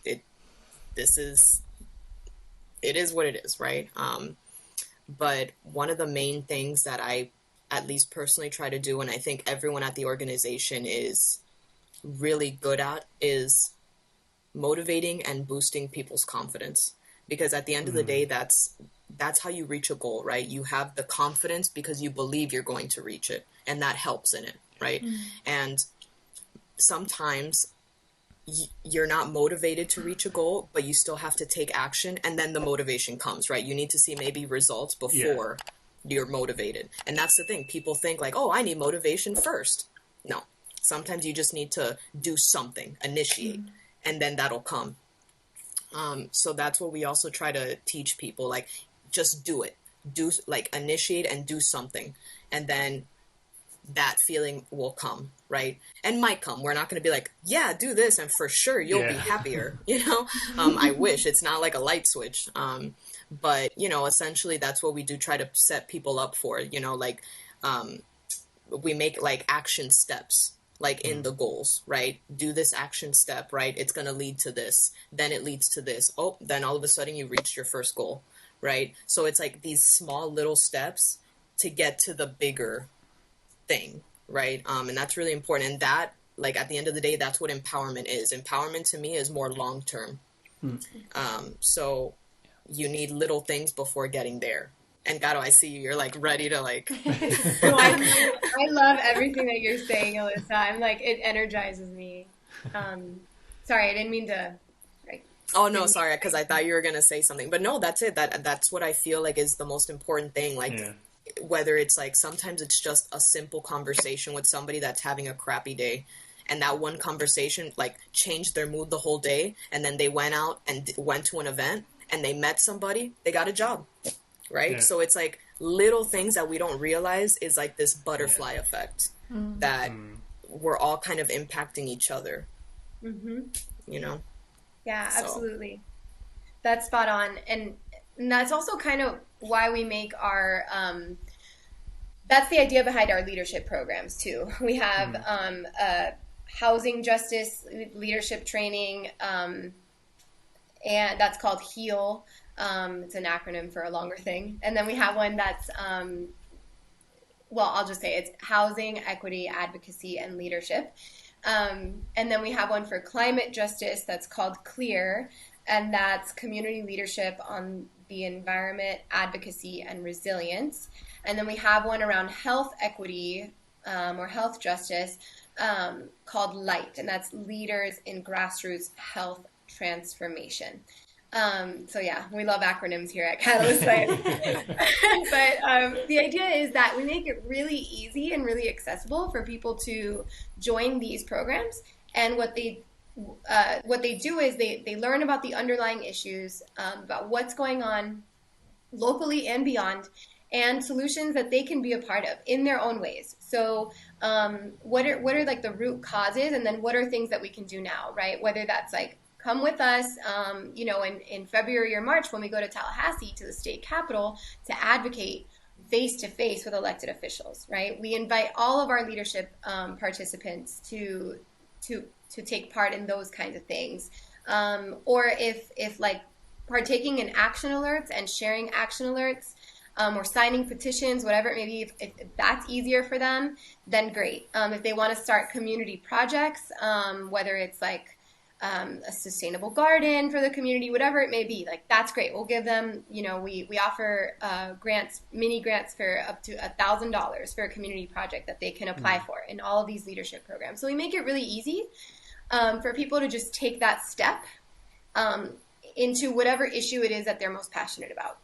It is what it is, right? But one of the main things that I, at least personally, try to do, and I think everyone at the organization is really good at, is motivating and boosting people's confidence. Because at the end of the day, that's how you reach a goal, right? You have the confidence because you believe you're going to reach it, and that helps in it, right? And sometimes you're not motivated to reach a goal, but you still have to take action, and then the motivation comes, right? You need to see maybe results before you're motivated. And that's the thing. People think like, oh, I need motivation first. No. Sometimes you just need to do something, initiate, and then that'll come. So that's what we also try to teach people, like, just do it. Initiate and do something. And then that feeling will come, right? And might come. We're not going to be like, yeah, do this, and for sure you'll be happier, I wish. It's not like a light switch. But, essentially that's what we do try to set people up for, we make like action steps, like in the goals, right? Do this action step, right? It's going to lead to this. Then it leads to this. Oh, then all of a sudden you reached your first goal, right? So it's like these small little steps to get to the bigger thing, right? And that's really important. And that, like, at the end of the day, that's what empowerment is. Empowerment to me is more long-term. So you need little things before getting there. And Gato, I see you. You're like ready to like. I love everything that you're saying, Alyssa. I'm like, it energizes me. Sorry, I didn't mean to. Oh no, sorry, because I thought you were gonna say something, but no, that's it. That's what I feel like is the most important thing. Like, whether it's like sometimes it's just a simple conversation with somebody that's having a crappy day, and that one conversation like changed their mood the whole day, and then they went out and went to an event and they met somebody, they got a job. Right? So it's like little things that we don't realize is like this butterfly effect that we're all kind of impacting each other. Yeah, absolutely. That's spot on. And that's also kind of why we make our, that's the idea behind our leadership programs too. We have housing justice leadership training, and that's called HEAL. It's an acronym for a longer thing. And then we have one that's, I'll just say it's Housing, Equity, Advocacy, and Leadership. And then we have one for climate justice that's called CLEAR, and that's Community Leadership on the Environment, Advocacy, and Resilience. And then we have one around health equity or health justice called LIGHT, and that's Leaders in Grassroots Health Transformation. So yeah, we love acronyms here at Catalyst. But the idea is that we make it really easy and really accessible for people to join these programs. And what they do is they learn about the underlying issues, about what's going on locally and beyond, and solutions that they can be a part of in their own ways. So what are like the root causes, and then what are things that we can do now, right? Whether that's like, come with us, in February or March when we go to Tallahassee, to the state capitol, to advocate face-to-face with elected officials, right? We invite all of our leadership participants to take part in those kinds of things. Or if like partaking in action alerts and sharing action alerts, or signing petitions, whatever it may be, if that's easier for them, then great. If they want to start community projects, whether it's like a sustainable garden for the community, whatever it may be, like that's great. We'll give them, we offer grants, mini grants for up to $1,000 for a community project that they can apply for in all of these leadership programs. So we make it really easy for people to just take that step into whatever issue it is that they're most passionate about.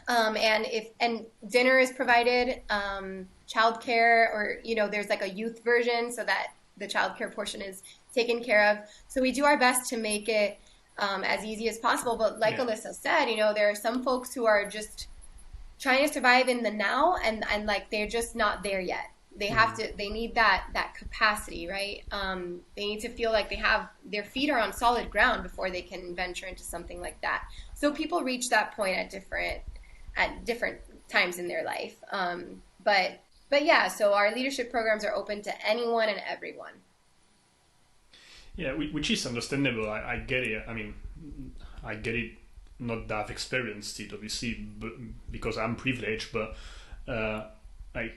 And dinner is provided, childcare, or there's like a youth version so that the childcare portion is taken care of. So we do our best to make it as easy as possible. But like Alyssa said, there are some folks who are just trying to survive in the now, and like they're just not there yet. They have to. They need that capacity, right? They need to feel like they have their feet are on solid ground before they can venture into something like that. So people reach that point at different times in their life. But yeah, so our leadership programs are open to anyone and everyone. Yeah, which is understandable. I get it. I mean, I get it. Not that I've experienced it, obviously, but because I'm privileged. But I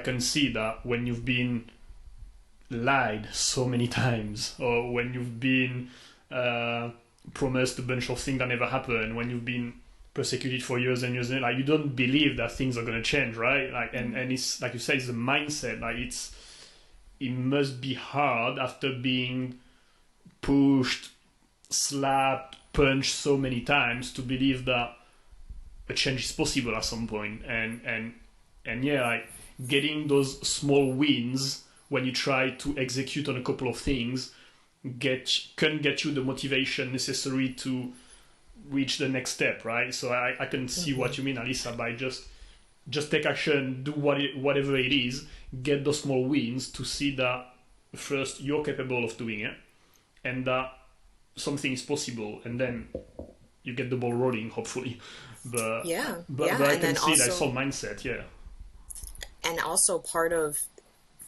can see that when you've been lied so many times, or when you've been promised a bunch of things that never happened, when you've been persecuted for years and years, like you don't believe that things are going to change, right? Like, and it's like you say, it's the mindset. Like it must be hard after being pushed, slapped, punched so many times to believe that a change is possible at some point. And yeah, like getting those small wins when you try to execute on a couple of things can get you the motivation necessary to reach the next step, right? So I can see what you mean, Alyssa, by just take action, do whatever it is, get those small wins to see that first you're capable of doing it, and that something is possible, and then you get the ball rolling, hopefully. But I can see that whole mindset, And also part of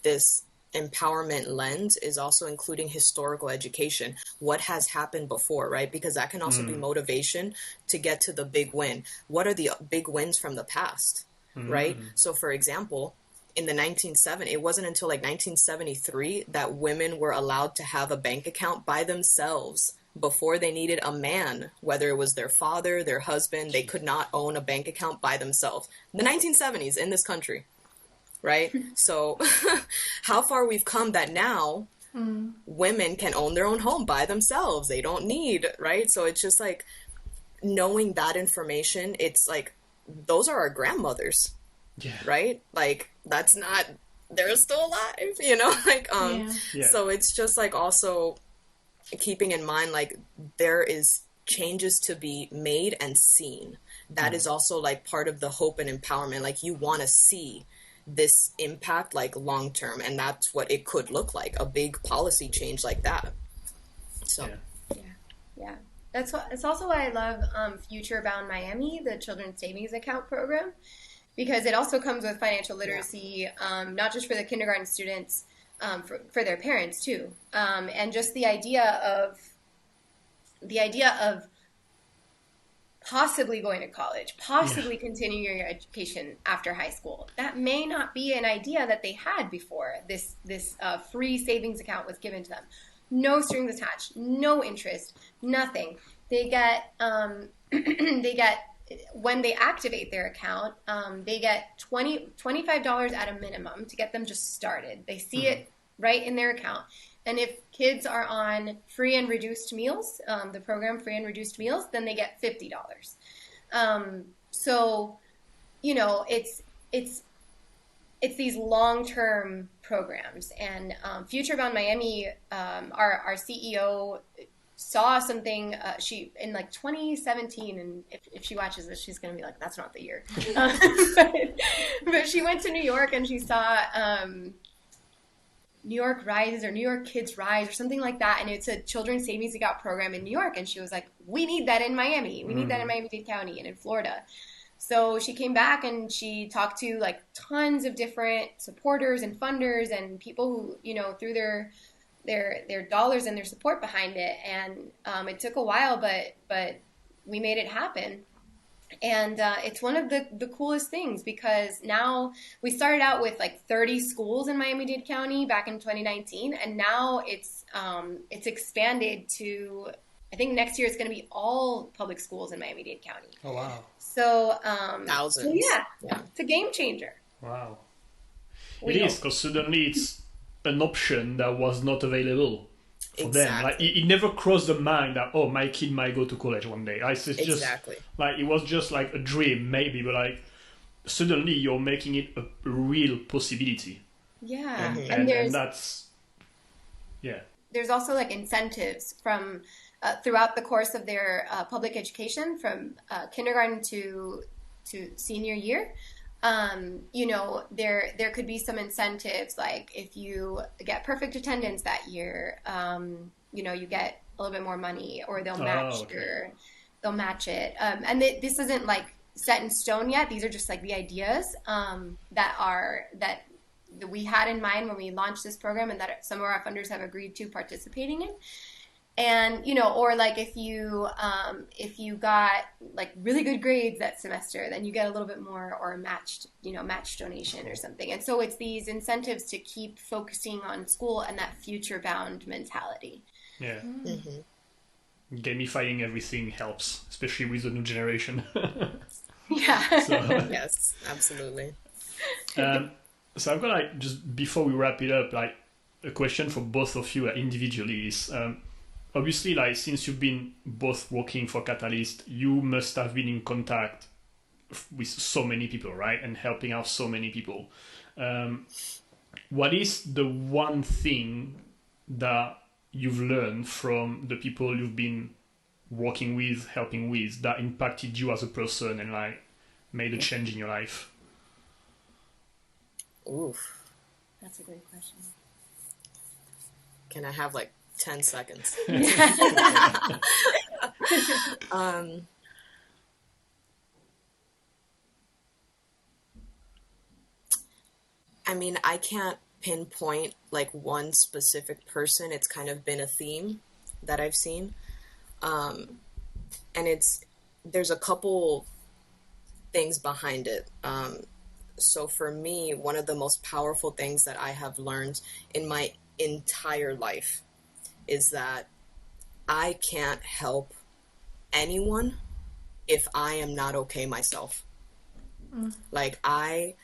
this empowerment lens is also including historical education. What has happened before, right? Because that can also be motivation to get to the big win. What are the big wins from the past, right? So for example, in the 1970s, it wasn't until like 1973 that women were allowed to have a bank account by themselves. Before, they needed a man, whether it was their father, their husband. They could not own a bank account by themselves. The 1970s in this country. Right? So how far we've come that now women can own their own home by themselves. They don't need, right? So it's just like knowing that information, it's like, those are our grandmothers, right? Like that's not, they're still alive, like, so it's just like also keeping in mind, like there is changes to be made and seen. That is also like part of the hope and empowerment. Like you want to see this impact like long term, and that's what it could look like, a big policy change like that. So yeah it's also why I love Future Bound Miami, the children's savings account program, because it also comes with financial literacy, not just for the kindergarten students, for their parents too, and just the idea of possibly going to college, possibly continuing your education after high school. That may not be an idea that they had before this free savings account was given to them. No strings attached, no interest, nothing. They get when they activate their account, they get $25 at a minimum to get them just started. They see it right in their account. And if kids are on free and reduced meals, the program free and reduced meals, then they get $50. So, you know, it's these long-term programs. And Future Bound Miami, our CEO saw something she in like 2017, and if she watches this, she's gonna be like, that's not the year. But she went to New York and she saw New York Rises or New York Kids Rise or something like that, and it's a children's savings account program in New York, and she was like, we need that in Miami, we need that in Miami-Dade County and in Florida. So she came back and she talked to like tons of different supporters and funders and people who, you know, threw their dollars and their support behind it. And it took a while, but we made it happen. And it's one of the coolest things, because now we started out with like 30 schools in Miami-Dade County back in 2019. And now it's expanded to, I think next year it's going to be all public schools in Miami-Dade County. Oh, wow. So, thousands. So yeah, it's a game changer. Wow. It is, because suddenly it's an option that was not available for them. Like it never crossed the mind that, oh, my kid might go to college one day. It's just like, it was just like a dream maybe, but like suddenly you're making it a real possibility. Yeah. And that's, yeah. There's also like incentives from throughout the course of their public education, from kindergarten to senior year. You know, there could be some incentives, like if you get perfect attendance that year, you know, you get a little bit more money, or they'll match they'll match it. And this isn't like set in stone yet. These are just like the ideas that we had in mind when we launched this program, and that some of our funders have agreed to participating in. And, you know, or like if you got like really good grades that semester, then you get a little bit more, or a matched donation or something. And so it's these incentives to keep focusing on school and that future bound mentality. Yeah. Mm-hmm. Gamifying everything helps, especially with the new generation. Yeah. So, yes, absolutely. So I've got like, just before we wrap it up, like a question for both of you individually is, obviously, like, since you've been both working for Catalyst, you must have been in contact with so many people, right? And helping out so many people. What is the one thing that you've learned from the people you've been working with, helping with, that impacted you as a person and like made a change in your life? Oof. That's a great question. Can I have like 10 seconds? I mean, I can't pinpoint like one specific person. It's kind of been a theme that I've seen. And there's a couple things behind it. So for me, one of the most powerful things that I have learned in my entire life is that I can't help anyone if I am not okay myself. Like I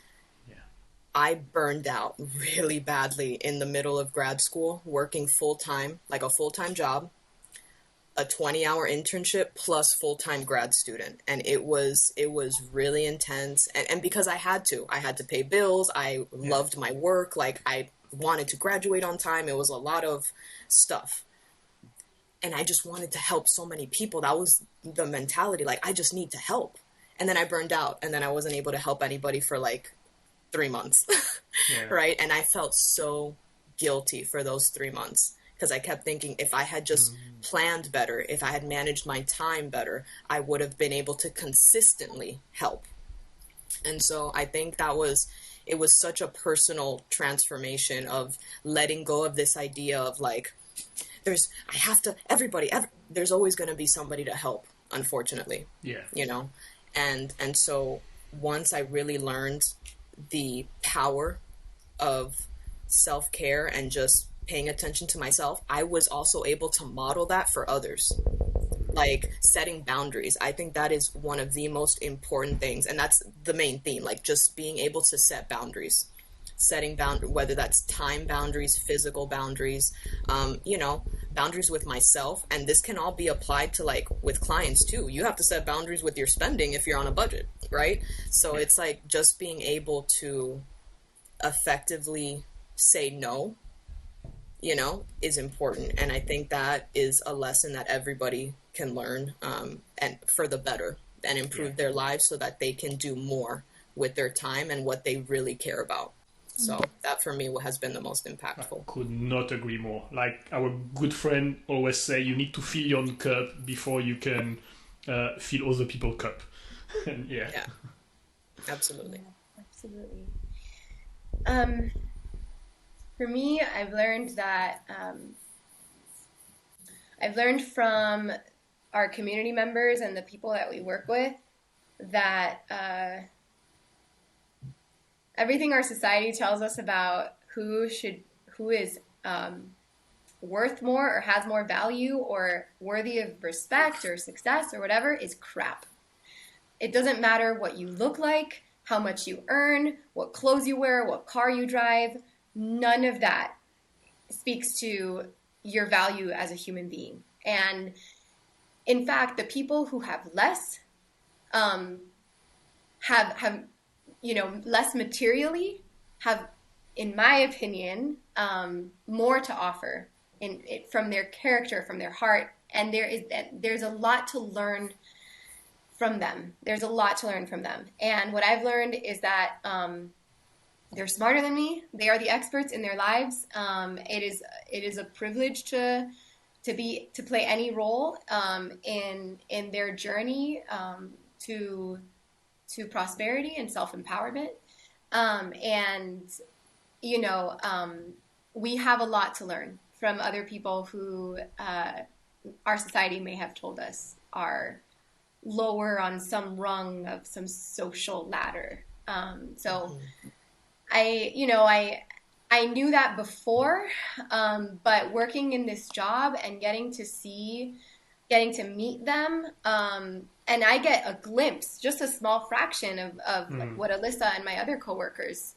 burned out really badly in the middle of grad school, working full-time, like a full-time job, a 20-hour internship plus full-time grad student. And it was really intense. And because I had to pay bills. I loved my work. Like I wanted to graduate on time. It was a lot of stuff. And I just wanted to help so many people. That was the mentality. Like, I just need to help. And then I burned out, and then I wasn't able to help anybody for like 3 months. Right. And I felt so guilty for those 3 months, because I kept thinking, if I had just planned better, if I had managed my time better, I would have been able to consistently help. And so I think it was such a personal transformation of letting go of this idea of like, there's always going to be somebody to help, unfortunately. Yeah. You know? And so once I really learned the power of self-care and just paying attention to myself, I was also able to model that for others. Like setting boundaries. I think that is one of the most important things. And that's the main theme, like just being able to set boundaries. setting whether that's time boundaries, physical boundaries, boundaries with myself. And this can all be applied to like with clients too. You have to set boundaries with your spending if you're on a budget, right? So it's like just being able to effectively say no, is important. And I think that is a lesson that everybody can learn, and for the better, and improve their lives so that they can do more with their time and what they really care about. So that for me has been the most impactful. I could not agree more. Like our good friend always say, you need to fill your own cup before you can fill other people's cup. And yeah, absolutely. Yeah, absolutely. For me, I've learned from our community members and the people that we work with that everything our society tells us about who is worth more or has more value or worthy of respect or success or whatever is crap. It doesn't matter what you look like, how much you earn, what clothes you wear, what car you drive. None of that speaks to your value as a human being. And in fact, the people who have less, have less materially, have, in my opinion, more to offer from their character, from their heart, and there's a lot to learn from them. There's a lot to learn from them, and what I've learned is that they're smarter than me. They are the experts in their lives. It is a privilege to play any role in their journey to prosperity and self-empowerment. We have a lot to learn from other people who our society may have told us are lower on some rung of some social ladder. I knew that before, but working in this job and getting to meet them, and I get a glimpse, just a small fraction of like what Alyssa and my other coworkers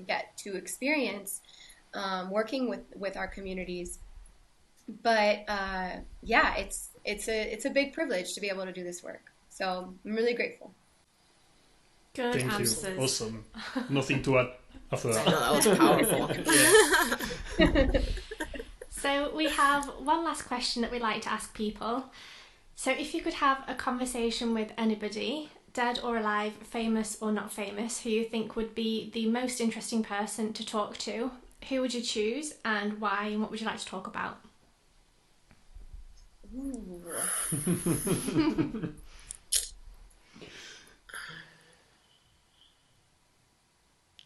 get to experience working with our communities. But it's a big privilege to be able to do this work. So I'm really grateful. Good Thank answers. you. Awesome. Nothing to add after that. I know, that was powerful. So we have one last question that we like to ask people. So if you could have a conversation with anybody, dead or alive, famous or not famous, who you think would be the most interesting person to talk to, who would you choose and why, and what would you like to talk about?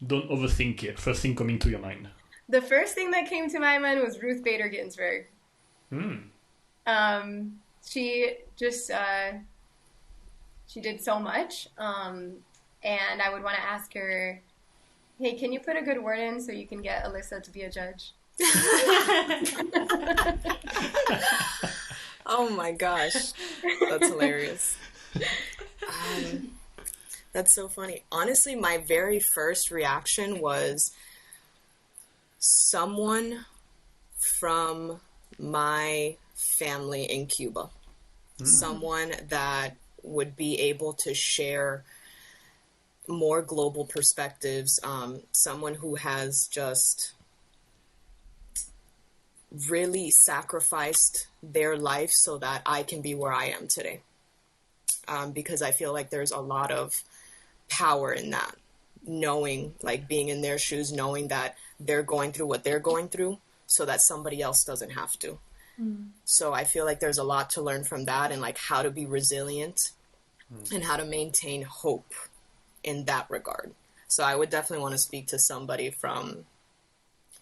Don't overthink it. First thing coming to your mind. The first thing that came to my mind was Ruth Bader Ginsburg. She just she did so much, and I would want to ask her, hey, can you put a good word in so you can get Alyssa to be a judge? Oh my gosh, that's hilarious. That's so funny. Honestly, my very first reaction was someone from my family in Cuba. Someone that would be able to share more global perspectives. Someone who has just really sacrificed their life so that I can be where I am today. Because I feel like there's a lot of power in that, knowing, like being in their shoes, knowing that they're going through what they're going through so that somebody else doesn't have to. So I feel like there's a lot to learn from that, and like how to be resilient and how to maintain hope in that regard. So I would definitely want to speak to somebody from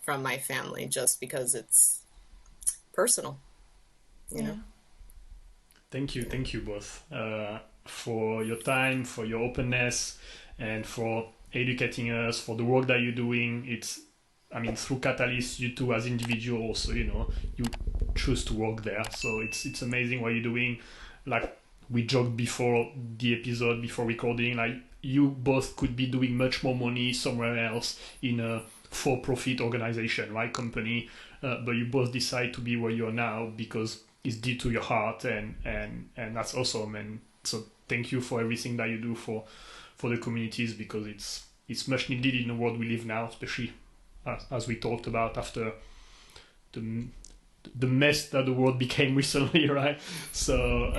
my family, just because it's personal, you know. Thank you both for your time, for your openness, and for educating us, for the work that you're doing. Through Catalyst, you two as individuals, so you choose to work there. So it's amazing what you're doing. Like we joked before the episode, before recording, like you both could be doing much more money somewhere else in a for-profit organization, right, company, but you both decide to be where you are now because it's dear to your heart, and that's awesome. And so thank you for everything that you do for the communities, because it's much needed in the world we live now, especially as we talked about after the mess that the world became recently, right? So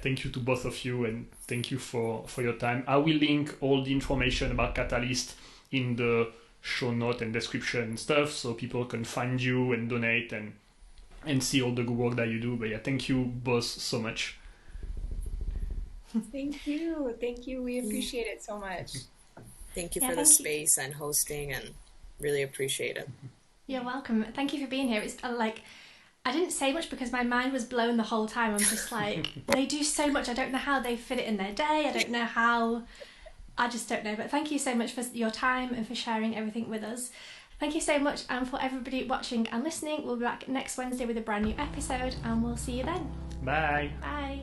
thank you to both of you, and thank you for your time. I will link all the information about Catalyst in the show note and description and stuff, so people can find you and donate and see all the good work that you do. But yeah, thank you both so much. Thank you. We appreciate it so much. Thank you for the space and hosting, and really appreciate it. You're welcome. Thank you for being here. It's I didn't say much because my mind was blown the whole time. I'm just like, they do so much. I don't know how they fit it in their day. I don't know how. I just don't know. But thank you so much for your time and for sharing everything with us. Thank you so much. And for everybody watching and listening, we'll be back next Wednesday with a brand new episode, and we'll see you then. Bye. Bye.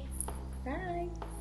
Bye.